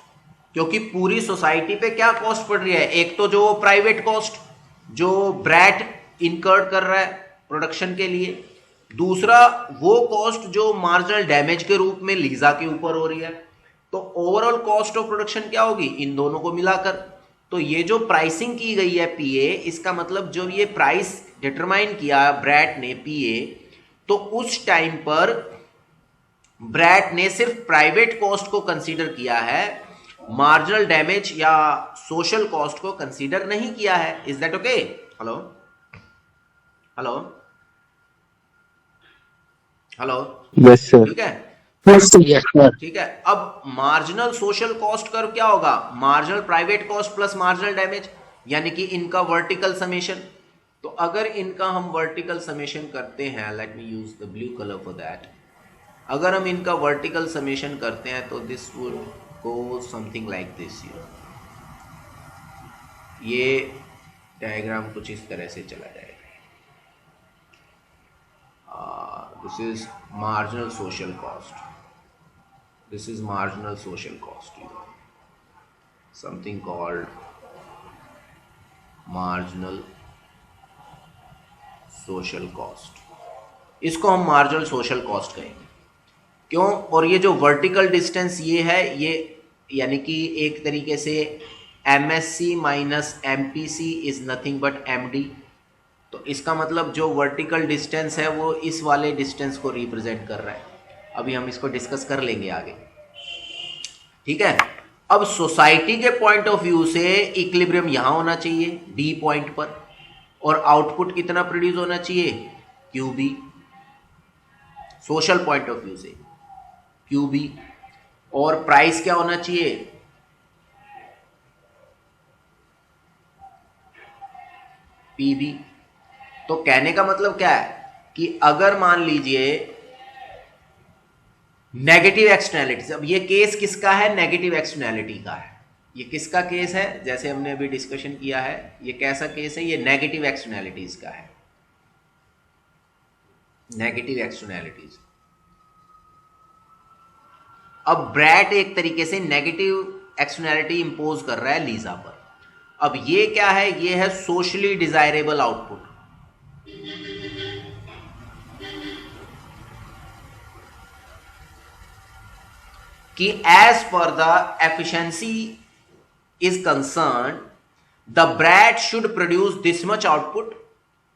Speaker 1: क्योंकि पूरी सोसाइटी पे क्या कॉस्ट पड़ रही है? एक तो जो प्राइवेट कॉस्ट जो ब्रैट इनकर्ड कर रहा है प्रोडक्शन के लिए, दूसरा वो कॉस्ट जो मार्जिनल डैमेज के रूप में लीजा के ऊपर हो रही है। तो ओवरऑल कॉस्ट ऑफ प्रोडक्शन क्या होगी इन दोनों को मिलाकर? तो ये जो प्राइसिंग की गई है पीए, इसका मतलब जो ये प्राइस डिटरमाइन किया ब्रैट ने पीए, तो उस टाइम पर ब्रैट ने सिर्फ प्राइवेट कॉस्ट को कंसीडर किया है, मार्जिनल डैमेज या सोशल कॉस्ट को कंसीडर नहीं किया है। Is that okay? Hello hello hello,
Speaker 3: yes sir.
Speaker 1: ठीक है,
Speaker 4: Yes, sir.
Speaker 1: ठीक है। अब मार्जिनल सोशल कॉस्ट का क्या होगा? Marginal private cost plus marginal damage, यानी कि इनका वर्टिकल समेशन। तो अगर इनका हम वर्टिकल समेशन करते हैं, let me use the blue colour for that. अगर हम इनका वर्टिकल समेशन करते हैं तो this would go something like this. ये डायग्राम कुछ इस तरह से चला जाएगा। This is marginal social cost, this is marginal social cost, something called marginal social cost। इसको हम मार्जिनल सोशल कॉस्ट कहेंगे। क्यों? और ये जो वर्टिकल डिस्टेंस ये है, ये यानी कि एक तरीके से MSC minus MPC is nothing but MD। तो इसका मतलब जो वर्टिकल डिस्टेंस है वो इस वाले डिस्टेंस को रिप्रेजेंट कर रहा है। अभी हम इसको डिस्कस कर लेंगे आगे, ठीक है। अब सोसाइटी के पॉइंट ऑफ व्यू से इक्विलिब्रियम यहां होना चाहिए डी पॉइंट पर, और आउटपुट कितना प्रोड्यूस होना चाहिए? QB। Social point of view से QB। और प्राइस क्या होना चाहिए? PB। तो कहने का मतलब क्या है कि अगर मान लीजिए नेगेटिव एक्सटर्नैलिटीज, अब ये केस किसका है? नेगेटिव एक्सटर्नैलिटी का है। ये किसका केस है? जैसे हमने अभी डिस्कशन किया है, ये कैसा केस है? ये नेगेटिव एक्सटर्नैलिटीज का है। Negative externalities. अब ब्रैट एक तरीके से नेगेटिव एक्सटर्नैलिटी इंपोज कर रहा है लीजा पर। अब ये क्या है? ये है सोशली डिजायरेबल आउटपुट। कि as per the efficiency is concerned, the brat should produce this much output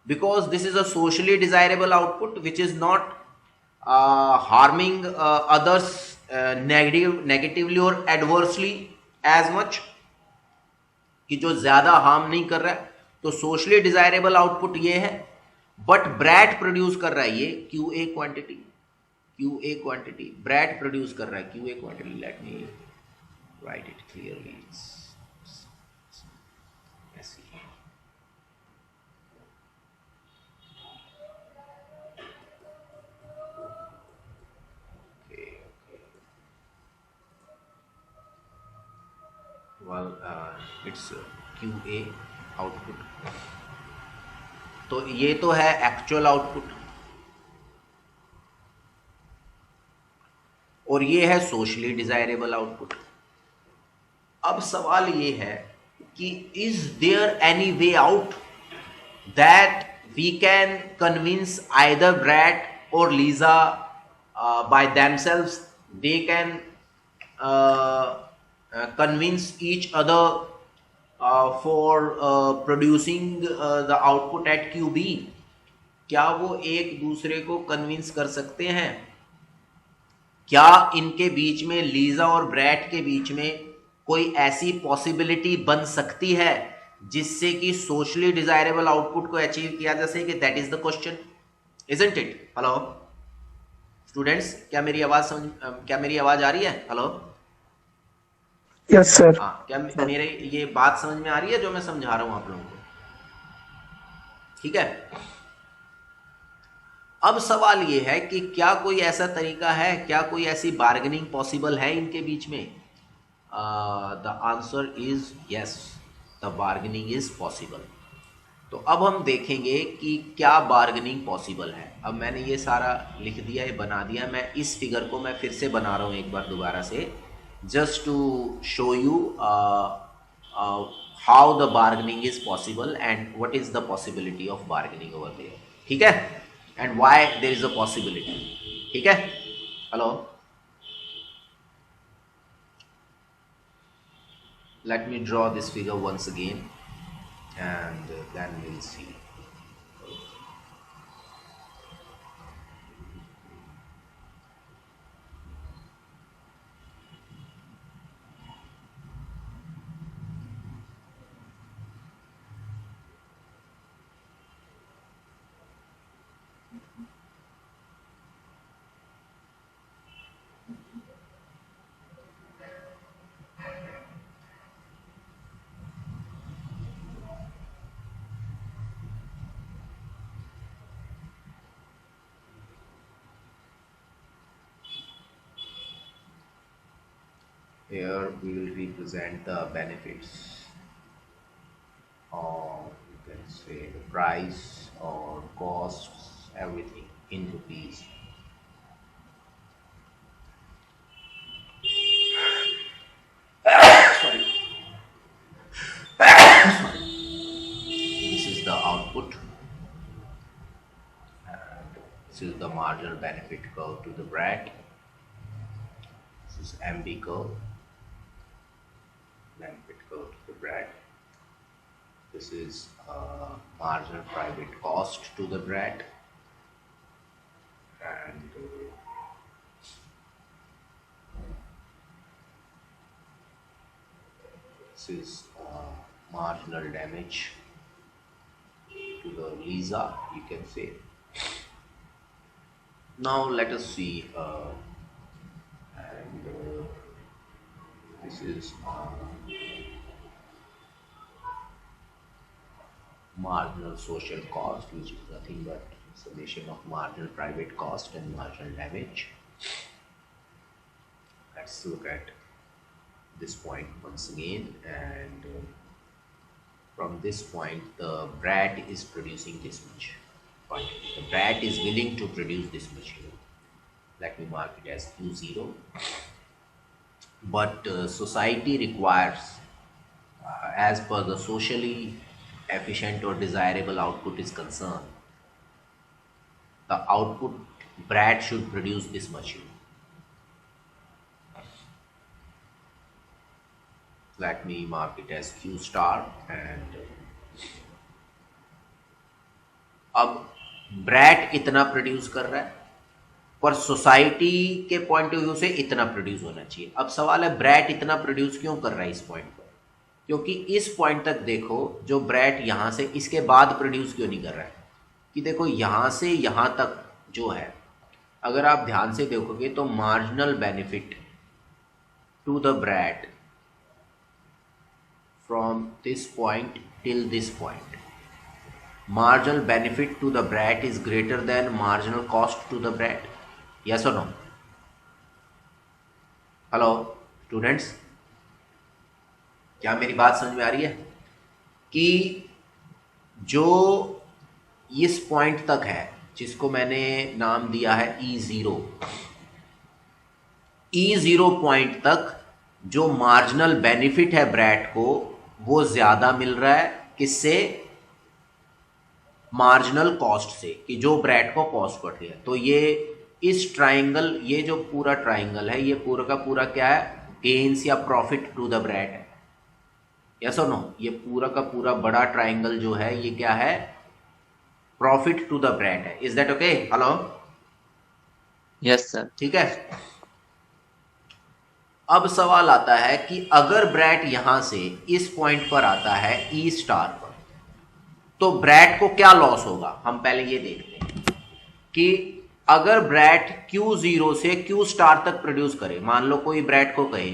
Speaker 1: because this is a socially desirable output which is not harming others negatively or adversely as much, कि जो ज्यादा harm नहीं कर रहा है। तो socially desirable output ये है, बट ब्रैट प्रोड्यूस कर रहा है ये QA quantity. QA quantity brat produce कर रहा है QA quantity. Let me right it clearly. well it's QA output. तो ये तो है एक्चुअल आउटपुट, और ये है सोशली डिजायरेबल आउटपुट। अब सवाल ये है कि is there any way out that we can convince either Brett or Lisa by themselves, they can convince each other for producing the output at QB? क्या वो एक दूसरे को कन्विंस कर सकते हैं? क्या इनके बीच में, लीजा और ब्रैट के बीच में कोई ऐसी पॉसिबिलिटी बन सकती है जिससे कि सोशली डिजायरेबल आउटपुट को अचीव किया जा सके? That is the question, isn't it? Hello students, क्या मेरी आवाज आ रही है? Hello,
Speaker 4: yes sir.
Speaker 1: हाँ, क्या मेरे ये बात समझ में आ रही है जो मैं समझा रहा हूं आप लोगों को? ठीक है। अब सवाल ये है कि क्या कोई ऐसा तरीका है, क्या कोई ऐसी बार्गेनिंग पॉसिबल है इनके बीच में? The answer is yes, the bargaining is possible. तो अब हम देखेंगे कि क्या बार्गेनिंग पॉसिबल है। अब मैंने ये सारा लिख दिया है, बना दिया। मैं इस फिगर को मैं फिर से बना रहा हूँ एक बार दोबारा से, just to show you how the bargaining is possible and what is the possibility of bargaining over there, ठीक है, and why there is a possibility, ठीक है। Hello, let me draw this figure once again and then we'll see. Here we will represent the benefits, or you can say the price or costs, everything in rupees. Sorry. This is the output, and this is the marginal benefit curve to the BRAT. This is MB curve. Benefit curve to the BRAT. This is marginal private cost to the BRAT, and this is marginal damage to the LISA, you can say. Now let us see, and this is marginal social cost, which is nothing but summation of marginal private cost and marginal damage. Let's look at this point once again, and from this point the BRAT is producing this much quantity. The BRAT is willing to produce this much. Let me mark it as Q0. But society requires, as per the socially efficient or desirable output is concerned, the output BRAT should produce this much. Let me mark it as Q star, and अब BRAT इतना produce कर रहा है, पर society के point of view से इतना produce होना चाहिए। अब सवाल है ब्रैट इतना प्रोड्यूस क्यों कर रहा है इस पॉइंट पर? क्योंकि इस पॉइंट तक देखो, जो ब्रैट यहाँ से इसके बाद प्रोड्यूस क्यों नहीं कर रहा है, कि देखो यहाँ से यहाँ तक जो है, अगर आप ध्यान से देखोगे तो marginal benefit to the Brat from this point till this point, marginal benefit to the BRAT is greater than marginal cost to the BRAT. Yes or no? Hello students, क्या मेरी बात समझ में आ रही है कि जो इस पॉइंट तक है, जिसको मैंने नाम दिया है E0, E0 पॉइंट तक जो मार्जिनल बेनिफिट है ब्रैट को, वो ज्यादा मिल रहा है किससे? मार्जिनल कॉस्ट से, कि जो ब्रैट को कॉस्ट पड़ रही है। तो ये इस ट्राइंगल, ये जो पूरा ट्राइंगल है, ये पूरा का पूरा क्या है? गेन्स या प्रॉफिट टू द ब्रैट है। यस और नो? ये पूरा का पूरा बड़ा ट्राइंगल जो है, ये क्या है? प्रॉफिट टू द ब्रैट है। Is that okay? Hello,
Speaker 2: yes sir.
Speaker 1: ठीक है। अब सवाल आता है कि अगर ब्रैट यहां से इस पॉइंट पर आता है ई स्टार पर, तो ब्रैट को क्या लॉस होगा? हम पहले ये देखते हैं कि अगर ब्रैट Q0 से Q स्टार तक प्रोड्यूस करे, मान लो कोई ब्रैट को कहे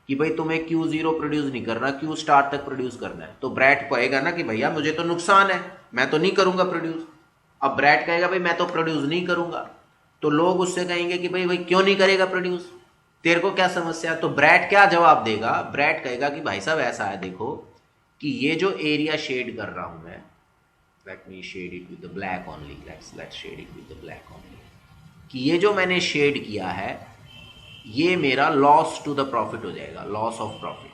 Speaker 1: कि भाई तुम्हें Q0 प्रोड्यूस नहीं करना, Q स्टार तक प्रोड्यूस करना है, तो ब्रैट कहेगा ना कि भैया मुझे तो नुकसान है, मैं तो नहीं करूंगा प्रोड्यूस। अब ब्रैड कहेगा भाई मैं तो प्रोड्यूस नहीं करूंगा, तो लोग उससे कहेंगे कि भाई क्यों नहीं करेगा प्रोड्यूस, तेरे को क्या समस्या। तो ब्रैड क्या जवाब देगा, ब्रैड कहेगा कि भाई साहब ऐसा है, देखो कि ये जो एरिया शेड कर रहा हूं मैं, let me shade it with the black only, let's shade it with the black only, कि ये जो मैंने शेड किया है ये मेरा लॉस टू द प्रॉफिट हो जाएगा, लॉस ऑफ प्रॉफिट।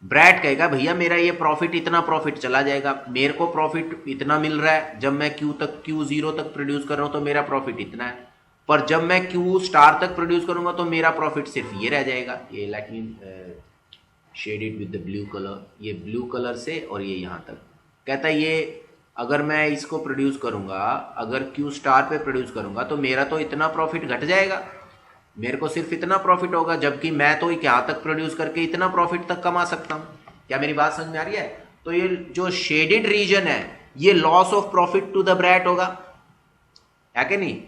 Speaker 1: ब्रैड कहेगा भैया मेरा ये प्रॉफिट, इतना प्रॉफिट चला जाएगा, मेरे को प्रॉफिट इतना मिल रहा है, जब मैं Q0 तक प्रोड्यूस कर रहा हूं तो मेरा प्रॉफिट इतना है, पर जब मैं Q स्टार तक प्रोड्यूस करूंगा तो मेरा प्रॉफिट सिर्फ ये रह जाएगा। ये let me shade it with the blue colour, ये ब्लू कलर से और ये यहां तक। कहता है ये अगर मैं इसको प्रोड्यूस करूंगा, अगर Q स्टार पे प्रोड्यूस करूंगा तो मेरा तो इतना प्रॉफिट घट जाएगा, मेरे को सिर्फ इतना प्रॉफिट होगा, जबकि मैं तो यहाँ तक प्रोड्यूस करके इतना प्रॉफिट तक कमा सकता हूँ। क्या मेरी बात समझ में आ रही है? तो ये जो शेडेड रीजन है ये loss of profit to the Brett होगा, है कि नहीं?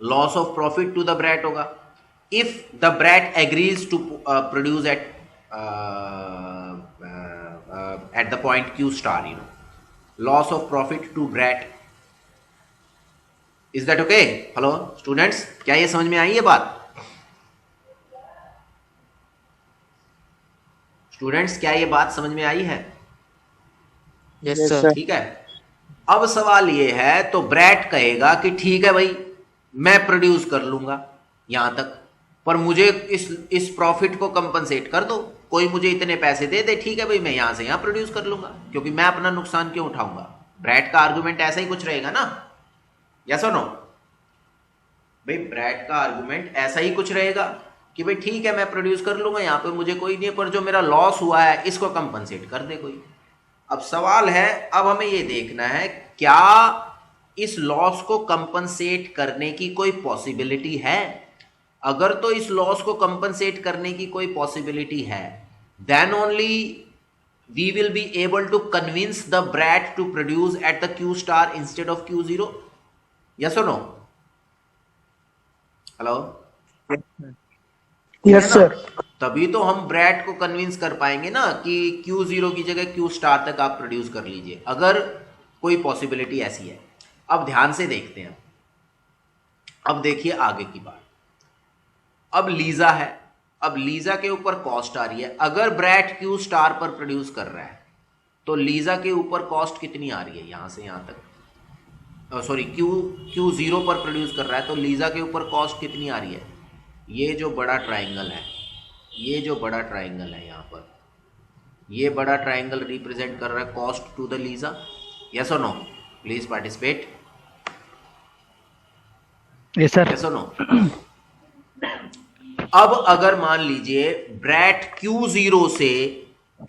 Speaker 1: Loss of profit to the Brett होगा if the Brett agrees to produce at the point Q star, you know, loss of profit to Brett. Is that okay? Hello students, क्या ये समझ में आई ये बात? स्टूडेंट्स क्या ये बात समझ में आई है?
Speaker 2: Yes sir.
Speaker 1: ठीक है। अब सवाल ये है, तो ब्रैट कहेगा कि ठीक है भाई मैं प्रोड्यूस कर लूंगा यहां तक, पर मुझे इस प्रॉफिट को कंपनसेट कर दो, कोई मुझे इतने पैसे दे दे, ठीक है भाई मैं यहां से यहां प्रोड्यूस कर लूंगा, क्योंकि मैं अपना नुकसान क्यों उठाऊंगा। ब्रैट का आर्गुमेंट ऐसा ही कुछ रहेगा ना, यस और नो? भाई ब्रैट का आर्गुमेंट ऐसा ही कुछ रहेगा कि भाई ठीक है मैं प्रोड्यूस कर लूंगा, यहां पे मुझे कोई नहीं है, पर जो मेरा लॉस हुआ है इसको कंपनसेट कर दे कोई। अब सवाल है, अब हमें ये देखना है क्या इस लॉस को कंपनसेट करने की कोई पॉसिबिलिटी है। अगर तो इस लॉस को कंपनसेट करने की कोई पॉसिबिलिटी है, then only we will be able to convince the brat to produce at the Q star instead of Q0. Yes or no? Hello?
Speaker 4: Yes sir.
Speaker 1: तभी तो हम ब्रैट को कन्विंस कर पाएंगे ना कि Q0 की जगह Q स्टार तक आप प्रोड्यूस कर लीजिए, अगर कोई पॉसिबिलिटी ऐसी है। अब ध्यान से देखते हैं, अब देखिए आगे की बात। अब लीजा है, अब लीजा के ऊपर कॉस्ट आ रही है। अगर ब्रैट Q स्टार पर प्रोड्यूस कर रहा है तो लीजा के ऊपर कॉस्ट कितनी आ रही है, यहां से यहां तक, सॉरी Q0 पर प्रोड्यूस कर रहा है तो लीजा के ऊपर कॉस्ट कितनी आ रही है। ये जो बड़ा ट्राइंगल है, ये जो बड़ा ट्राइंगल है यहां पर, ये बड़ा ट्राइंगल रिप्रेजेंट कर रहा है cost to the Lisa. Yes और no? Please participate.
Speaker 4: Yes sir.
Speaker 1: Yes और नो? अब अगर मान लीजिए ब्रैट Q0 से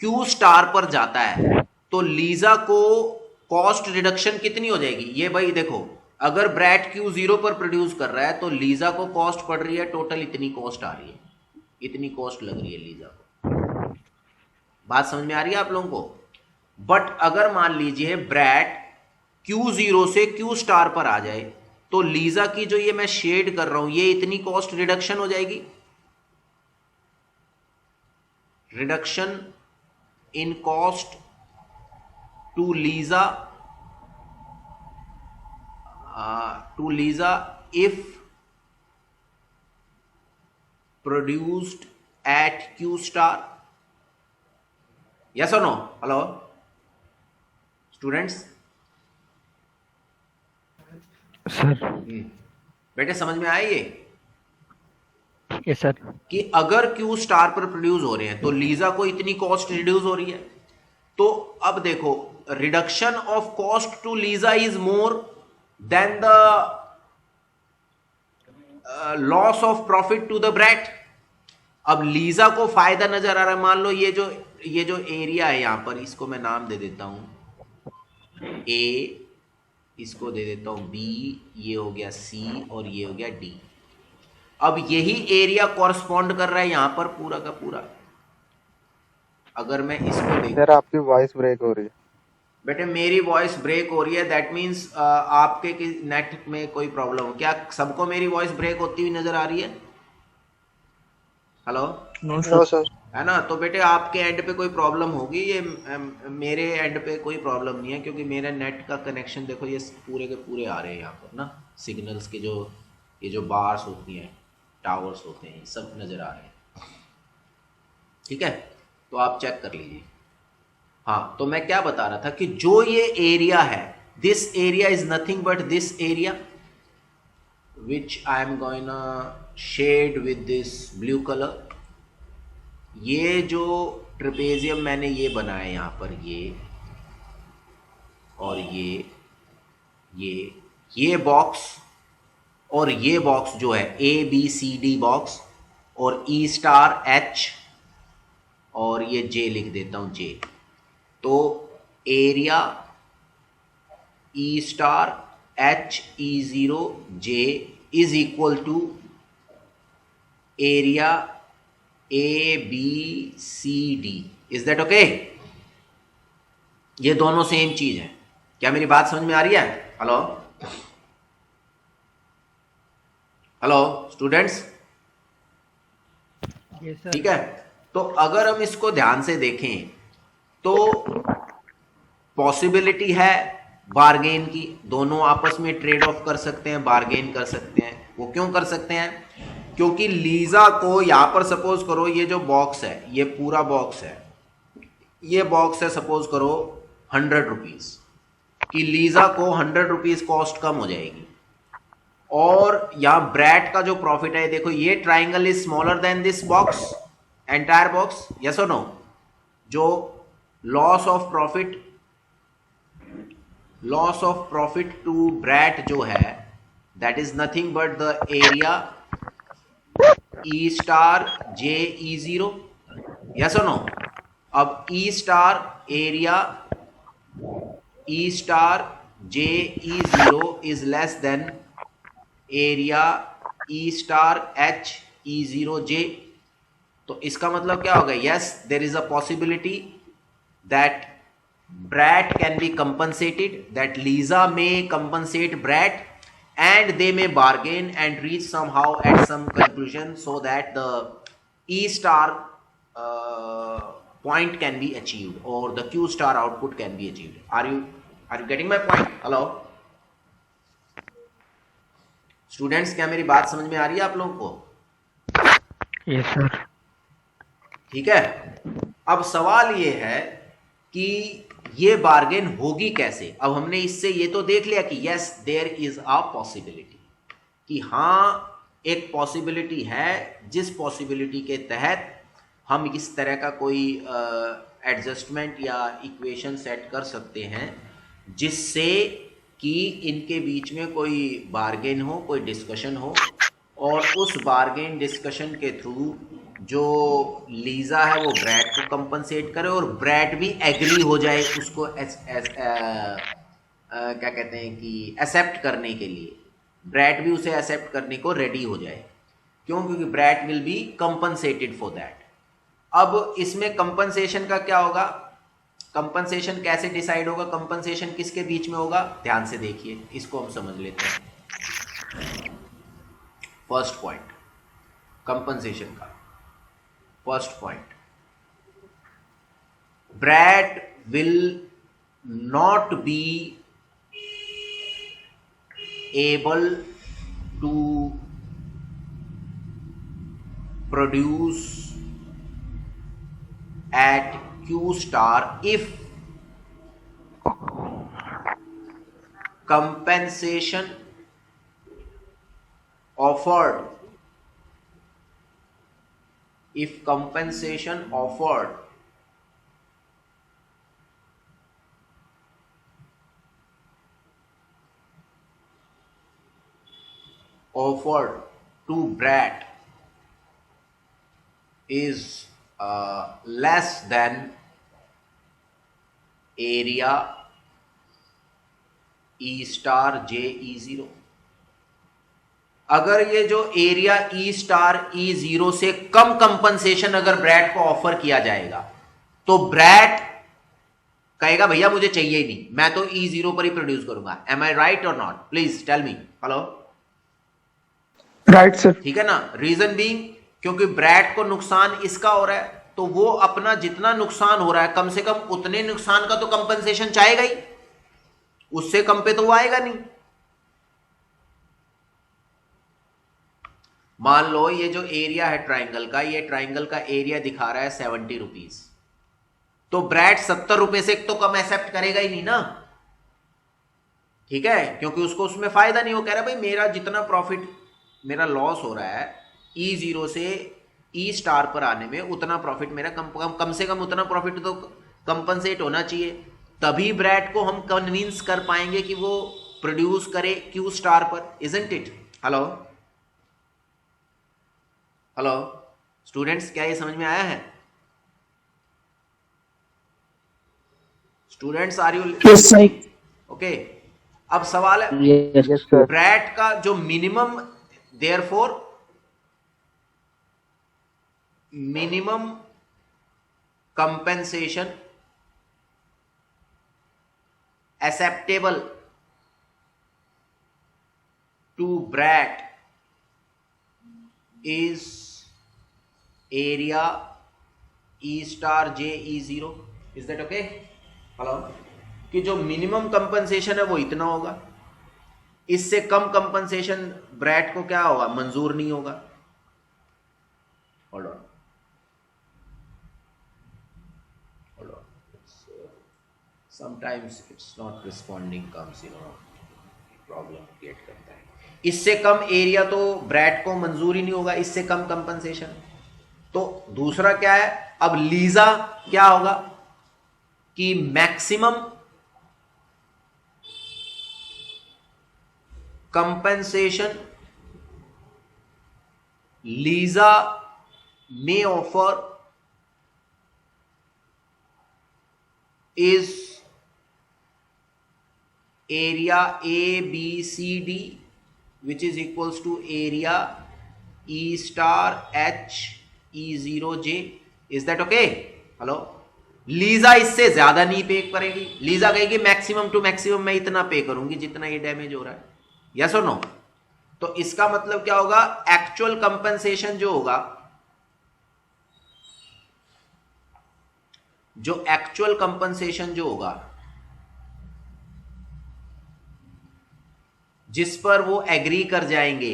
Speaker 1: Q स्टार पर जाता है तो लीजा को कॉस्ट रिडक्शन कितनी हो जाएगी। ये भाई देखो, अगर ब्रैट Q0 पर प्रोड्यूस कर रहा है तो लीजा को कॉस्ट पड़ रही है, टोटल इतनी कॉस्ट आ रही है, इतनी कॉस्ट लग रही है लीजा को। बात समझ में आ रही है आप लोगों को? बट अगर मान लीजिए ब्रैट Q0 से Q स्टार पर आ जाए तो लीजा की जो ये मैं शेड कर रहा हूं, ये इतनी कॉस्ट रिडक्शन हो जाएगी। Reduction in cost to Lisa if produced at Q star. Yes or no? Hello students?
Speaker 4: Sir.
Speaker 1: बेटे समझ में आया ये
Speaker 4: यस सर।
Speaker 1: कि अगर Q स्टार पर प्रोड्यूस हो रहे हैं तो लीजा को इतनी कॉस्ट रिड्यूस हो रही है। तो अब देखो, reduction of cost to Lisa is more than the loss of profit to the Brat. अब लीजा को फायदा नजर आ रहा है। मान लो ये जो एरिया है यहां पर, इसको मैं नाम दे देता हूं A, इसको दे देता हूं B, ये हो गया C और ये हो गया D। अब यही एरिया कॉरस्पॉन्ड कर रहा है यहां पर पूरा का पूरा। अगर मैं इसको देखूं,
Speaker 3: सर आपकी वॉइस ब्रेक हो रही है।
Speaker 1: बेटे मेरी वॉइस ब्रेक हो रही है, दैट मीन्स आपके नेट में कोई प्रॉब्लम हो क्या? सबको मेरी वॉइस ब्रेक होती हुई नजर आ रही है? Hello
Speaker 2: no
Speaker 3: no
Speaker 2: sir.
Speaker 3: Sir.
Speaker 1: है ना। तो बेटे आपके एंड पे कोई प्रॉब्लम होगी, ये मेरे एंड पे कोई प्रॉब्लम नहीं है, क्योंकि मेरा नेट का कनेक्शन देखो ये पूरे के पूरे आ रहे हैं यहाँ पर ना, सिग्नल्स के जो ये जो बार्स होती हैं, टावर्स होते हैं, सब नज़र आ रहे हैं। ठीक है, तो आप चेक कर लीजिए। हाँ, तो मैं क्या बता रहा था कि जो ये एरिया है, this area is nothing but this area which I am going shade with this blue colour. ये जो ट्रेपेजियम मैंने ये बनाया यहाँ पर, ये और ये बॉक्स और ये बॉक्स जो है ABCD बॉक्स, और E स्टार H और ये J लिख देता हूँ J। तो एरिया E star H E0 J is equal to area ABCD। Is that okay? ये दोनों सेम चीज है। क्या मेरी बात समझ में आ रही है? Hello hello students,
Speaker 4: yes sir.
Speaker 1: ठीक है। तो अगर हम इसको ध्यान से देखें तो पॉसिबिलिटी है बार्गेन की, दोनों आपस में ट्रेड ऑफ कर सकते हैं, बार्गेन कर सकते हैं। वो क्यों कर सकते हैं? क्योंकि लीजा को यहां पर सपोज करो ये जो बॉक्स है, ये पूरा बॉक्स है, ये बॉक्स है सपोज करो 100 रुपीज कि लीजा को 100 रुपीज कॉस्ट कम हो जाएगी। और यहां ब्रैट का जो प्रॉफिट है, देखो ये triangle is smaller than this box, entire box, yes और नो? जो loss of profit to Brat जो है, that is nothing but the area E star J E0, yes और नो? अब E star area E star J E0 is less than area E star H E0 J। तो इसका मतलब क्या होगा? Yes, there is a possibility that Brat can be compensated, that Lisa may compensate Brat, and they may bargain and reach somehow at some conclusion so that the E star point can be achieved or the Q star output can be achieved. Are you getting my point? Hello students, क्या मेरी बात समझ में आ रही है आप लोगों को?
Speaker 4: Yes sir.
Speaker 1: ठीक है। अब सवाल ये है कि ये बार्गेन होगी कैसे। अब हमने इससे ये तो देख लिया कि yes there is a possibility, कि हाँ एक पॉसिबिलिटी है, जिस पॉसिबिलिटी के तहत हम इस तरह का कोई एडजस्टमेंट या इक्वेशन सेट कर सकते हैं जिससे कि इनके बीच में कोई बार्गेन हो, कोई डिस्कशन हो, और उस बार्गेन डिस्कशन के थ्रू जो लीजा है वो ब्रैट को कंपनसेट करे और ब्रैट भी एग्री हो जाए उसको क्या कहते हैं कि एक्सेप्ट करने के लिए, ब्रैट भी उसे एक्सेप्ट करने को रेडी हो जाए। क्यों? क्योंकि brat will be compensated for that. अब इसमें कंपनसेशन का क्या होगा? कंपनसेशन कैसे डिसाइड होगा? कंपनसेशन किसके बीच में होगा? ध्यान से देखिए, इसको हम समझ लेते हैं। फर्स्ट पॉइंट कंपनसेशन का, first point, Brat will not be able to produce at Q star if compensation offered to Brat is less than area E star J E0। अगर ये जो एरिया E स्टार E0 से कम compensation अगर brat को offer किया जाएगा तो brat कहेगा भैया मुझे चाहिए ही नहीं, मैं तो E0 पर ही प्रोड्यूस करूंगा। एम आई राइट और not? Please tell me. Hello,
Speaker 5: right sir.
Speaker 1: ठीक है ना? रीजन बीइंग क्योंकि ब्रैट को नुकसान इसका हो रहा है, तो वो अपना जितना नुकसान हो रहा है कम से कम उतने नुकसान का तो कंपनसेशन चाहेगा ही, उससे कम पे तो वो आएगा नहीं। मान लो ये जो एरिया है ट्राइंगल का, ये ट्राइंगल का एरिया दिखा रहा है 70 रुपीज, तो ब्रैड 70 रुपए से तो कम एक्सेप्ट करेगा ही नहीं ना, ठीक है, क्योंकि उसको उसमें फायदा नहीं। वो कह रहा है भाई मेरा जितना प्रॉफिट, मेरा लॉस हो रहा है E0 से E* पर आने में, उतना प्रॉफिट मेरा कम से कम उतना प्रॉफिट तो कंपनसेट होना चाहिए, तभी ब्रैड को हम कन्विंस कर पाएंगे कि वो प्रोड्यूस करे Q* पर, isn't it? Hello hello students, क्या ये समझ में आया है? Students are you?
Speaker 5: Yes sir.
Speaker 1: Okay, अब सवाल है
Speaker 3: यस सर।
Speaker 1: ब्रैड का जो minimum, therefore minimum compensation acceptable to BRAT is area E*J E0. Is that okay? Hello, कि जो मिनिमम कंपनसेशन है वो इतना होगा, इससे कम कंपनसेशन ब्रैट को क्या होगा, मंजूर नहीं होगा। Hold on. Sometimes it's not responding comes, problem create करता है। इससे कम एरिया तो ब्रैड को मंजूर ही नहीं होगा, इससे कम कंपनसेशन। तो दूसरा क्या है, अब लीजा क्या होगा कि maximum compensation Lisa may offer is area ABCD which is equals to area E*H E0J. Is that okay? Hello, Lisa इससे ज्यादा नहीं पे करेगी, लीजा कहेगी मैक्सिमम टू मैक्सिमम मैं इतना पे करूंगी जितना ये डैमेज हो रहा है, यस और नो? तो इसका मतलब क्या होगा, एक्चुअल कंपनसेशन जो होगा, जो एक्चुअल कंपनसेशन जो होगा, जिस पर वो एग्री कर जाएंगे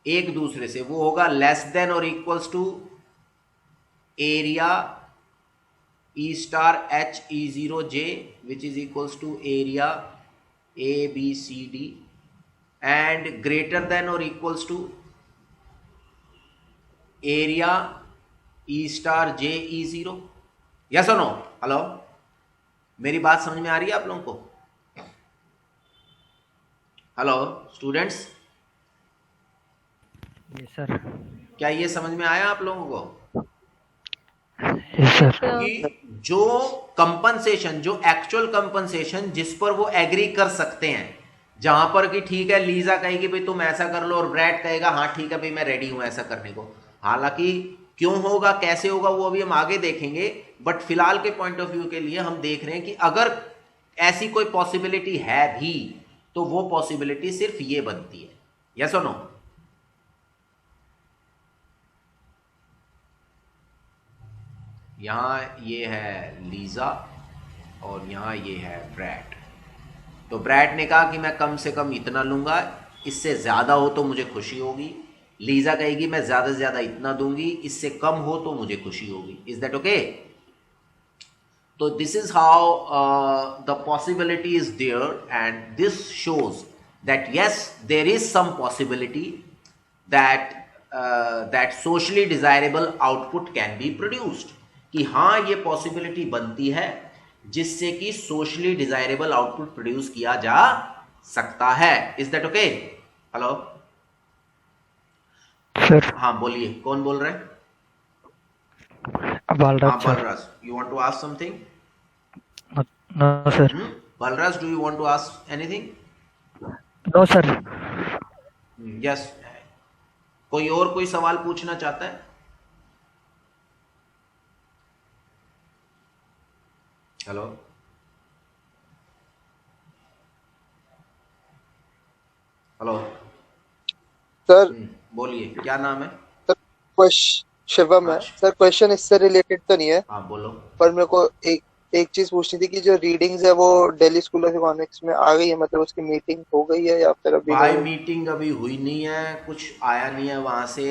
Speaker 1: एक दूसरे से, वो होगा लेस देन और equals to area E*H E0J which is equals to area ABCD and greater than or equals to area E*J E0. Yes और नो? हेलो, मेरी बात समझ में आ रही है आप लोगों को? Hello students,
Speaker 4: yes sir.
Speaker 1: क्या ये समझ में आया आप लोगों को
Speaker 4: यस सर।
Speaker 1: कि जो कंपनसेशन, जो एक्चुअल कंपनसेशन जिस पर वो एग्री कर सकते हैं, जहां पर कि ठीक है लीजा कहेगी भाई तुम ऐसा कर लो और ब्रैड कहेगा हाँ ठीक है भाई मैं रेडी हूं ऐसा करने को, हालांकि क्यों होगा कैसे होगा वो अभी हम आगे देखेंगे, बट फिलहाल के पॉइंट ऑफ व्यू के लिए हम देख रहे हैं कि अगर ऐसी कोई पॉसिबिलिटी है भी तो वो पॉसिबिलिटी सिर्फ ये बनती है, यस और नो? यहां ये है लीजा और यहां ये है ब्रैड। तो ब्रैड ने कहा कि मैं कम से कम इतना लूंगा, इससे ज्यादा हो तो मुझे खुशी होगी। लीजा कहेगी मैं ज्यादा से ज्यादा इतना दूंगी, इससे कम हो तो मुझे खुशी होगी। Is that okay? तो this is how the possibility is there and this shows that yes there is some possibility that that socially desirable output can be produced, कि हाँ ये पॉसिबिलिटी बनती है जिससे कि सोशली डिजायरेबल आउटपुट प्रोड्यूस किया जा सकता है। Is that okay? Hello
Speaker 4: sir.
Speaker 1: हाँ बोलिए, कौन बोल रहे हैं?
Speaker 4: Balraj sir.
Speaker 1: Balraj, you want to ask something?
Speaker 4: No sir.
Speaker 1: Balraj, do you want to ask anything?
Speaker 4: No sir.
Speaker 1: Yes. कोई और कोई सवाल पूछना चाहता है? हेलो हेलो
Speaker 5: सर
Speaker 1: बोलिए, क्या नाम है?
Speaker 5: शिवम है सर। क्वेश्चन इससे रिलेटेड तो नहीं है,
Speaker 1: हाँ बोलो।
Speaker 5: पर मेरे को एक चीज पूछनी थी कि जो रीडिंग्स है वो दिल्ली स्कूल ऑफ इकोनॉमिक्स में आ गई है, मतलब उसकी मीटिंग हो गई है या फिर अभी
Speaker 1: भाई
Speaker 5: नहीं?
Speaker 1: मीटिंग अभी हुई नहीं है, कुछ आया नहीं है वहाँ से।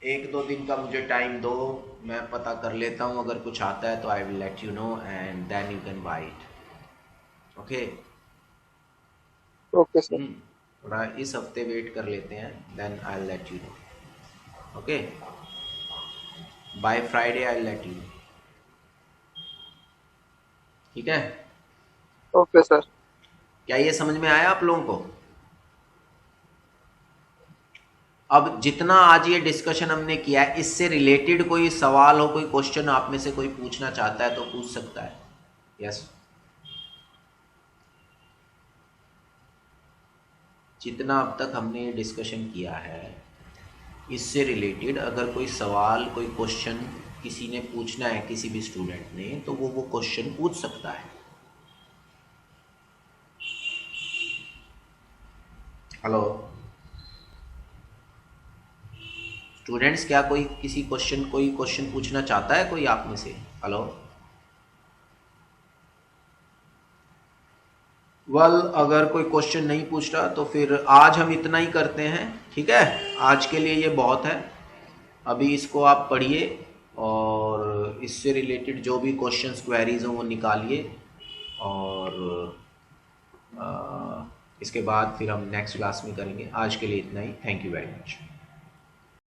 Speaker 1: 1-2 दिन का मुझे टाइम दो, मैं पता कर लेता हूँ। अगर कुछ आता है तो I will let you know and then you can buy it. Okay.
Speaker 5: Okay sir.
Speaker 1: थोड़ा इस हफ्ते वेट कर लेते हैं, then I will let you know. Okay, by Friday I will let you know. ठीक है,
Speaker 5: ओके सर।
Speaker 1: क्या ये समझ में आया आप लोगों को? अब जितना आज ये डिस्कशन हमने किया है, इससे रिलेटेड कोई सवाल हो, कोई क्वेश्चन आप में से कोई पूछना चाहता है तो पूछ सकता है। यस, जितना अब तक हमने ये डिस्कशन किया है, इससे रिलेटेड अगर कोई सवाल, कोई क्वेश्चन किसी ने पूछना है, किसी भी स्टूडेंट ने, तो वो क्वेश्चन पूछ सकता है। हेलो स्टूडेंट्स, क्या कोई क्वेश्चन पूछना चाहता है कोई आप में से? हेलो अगर कोई क्वेश्चन नहीं पूछ रहा तो फिर आज हम इतना ही करते हैं। ठीक है, आज के लिए ये बहुत है। अभी इसको आप पढ़िए और इससे रिलेटेड जो भी क्वेश्चंस, क्वेरीज हों वो निकालिए, और इसके बाद फिर हम नेक्स्ट क्लास में करेंगे। आज के लिए इतना ही। Thank you very much.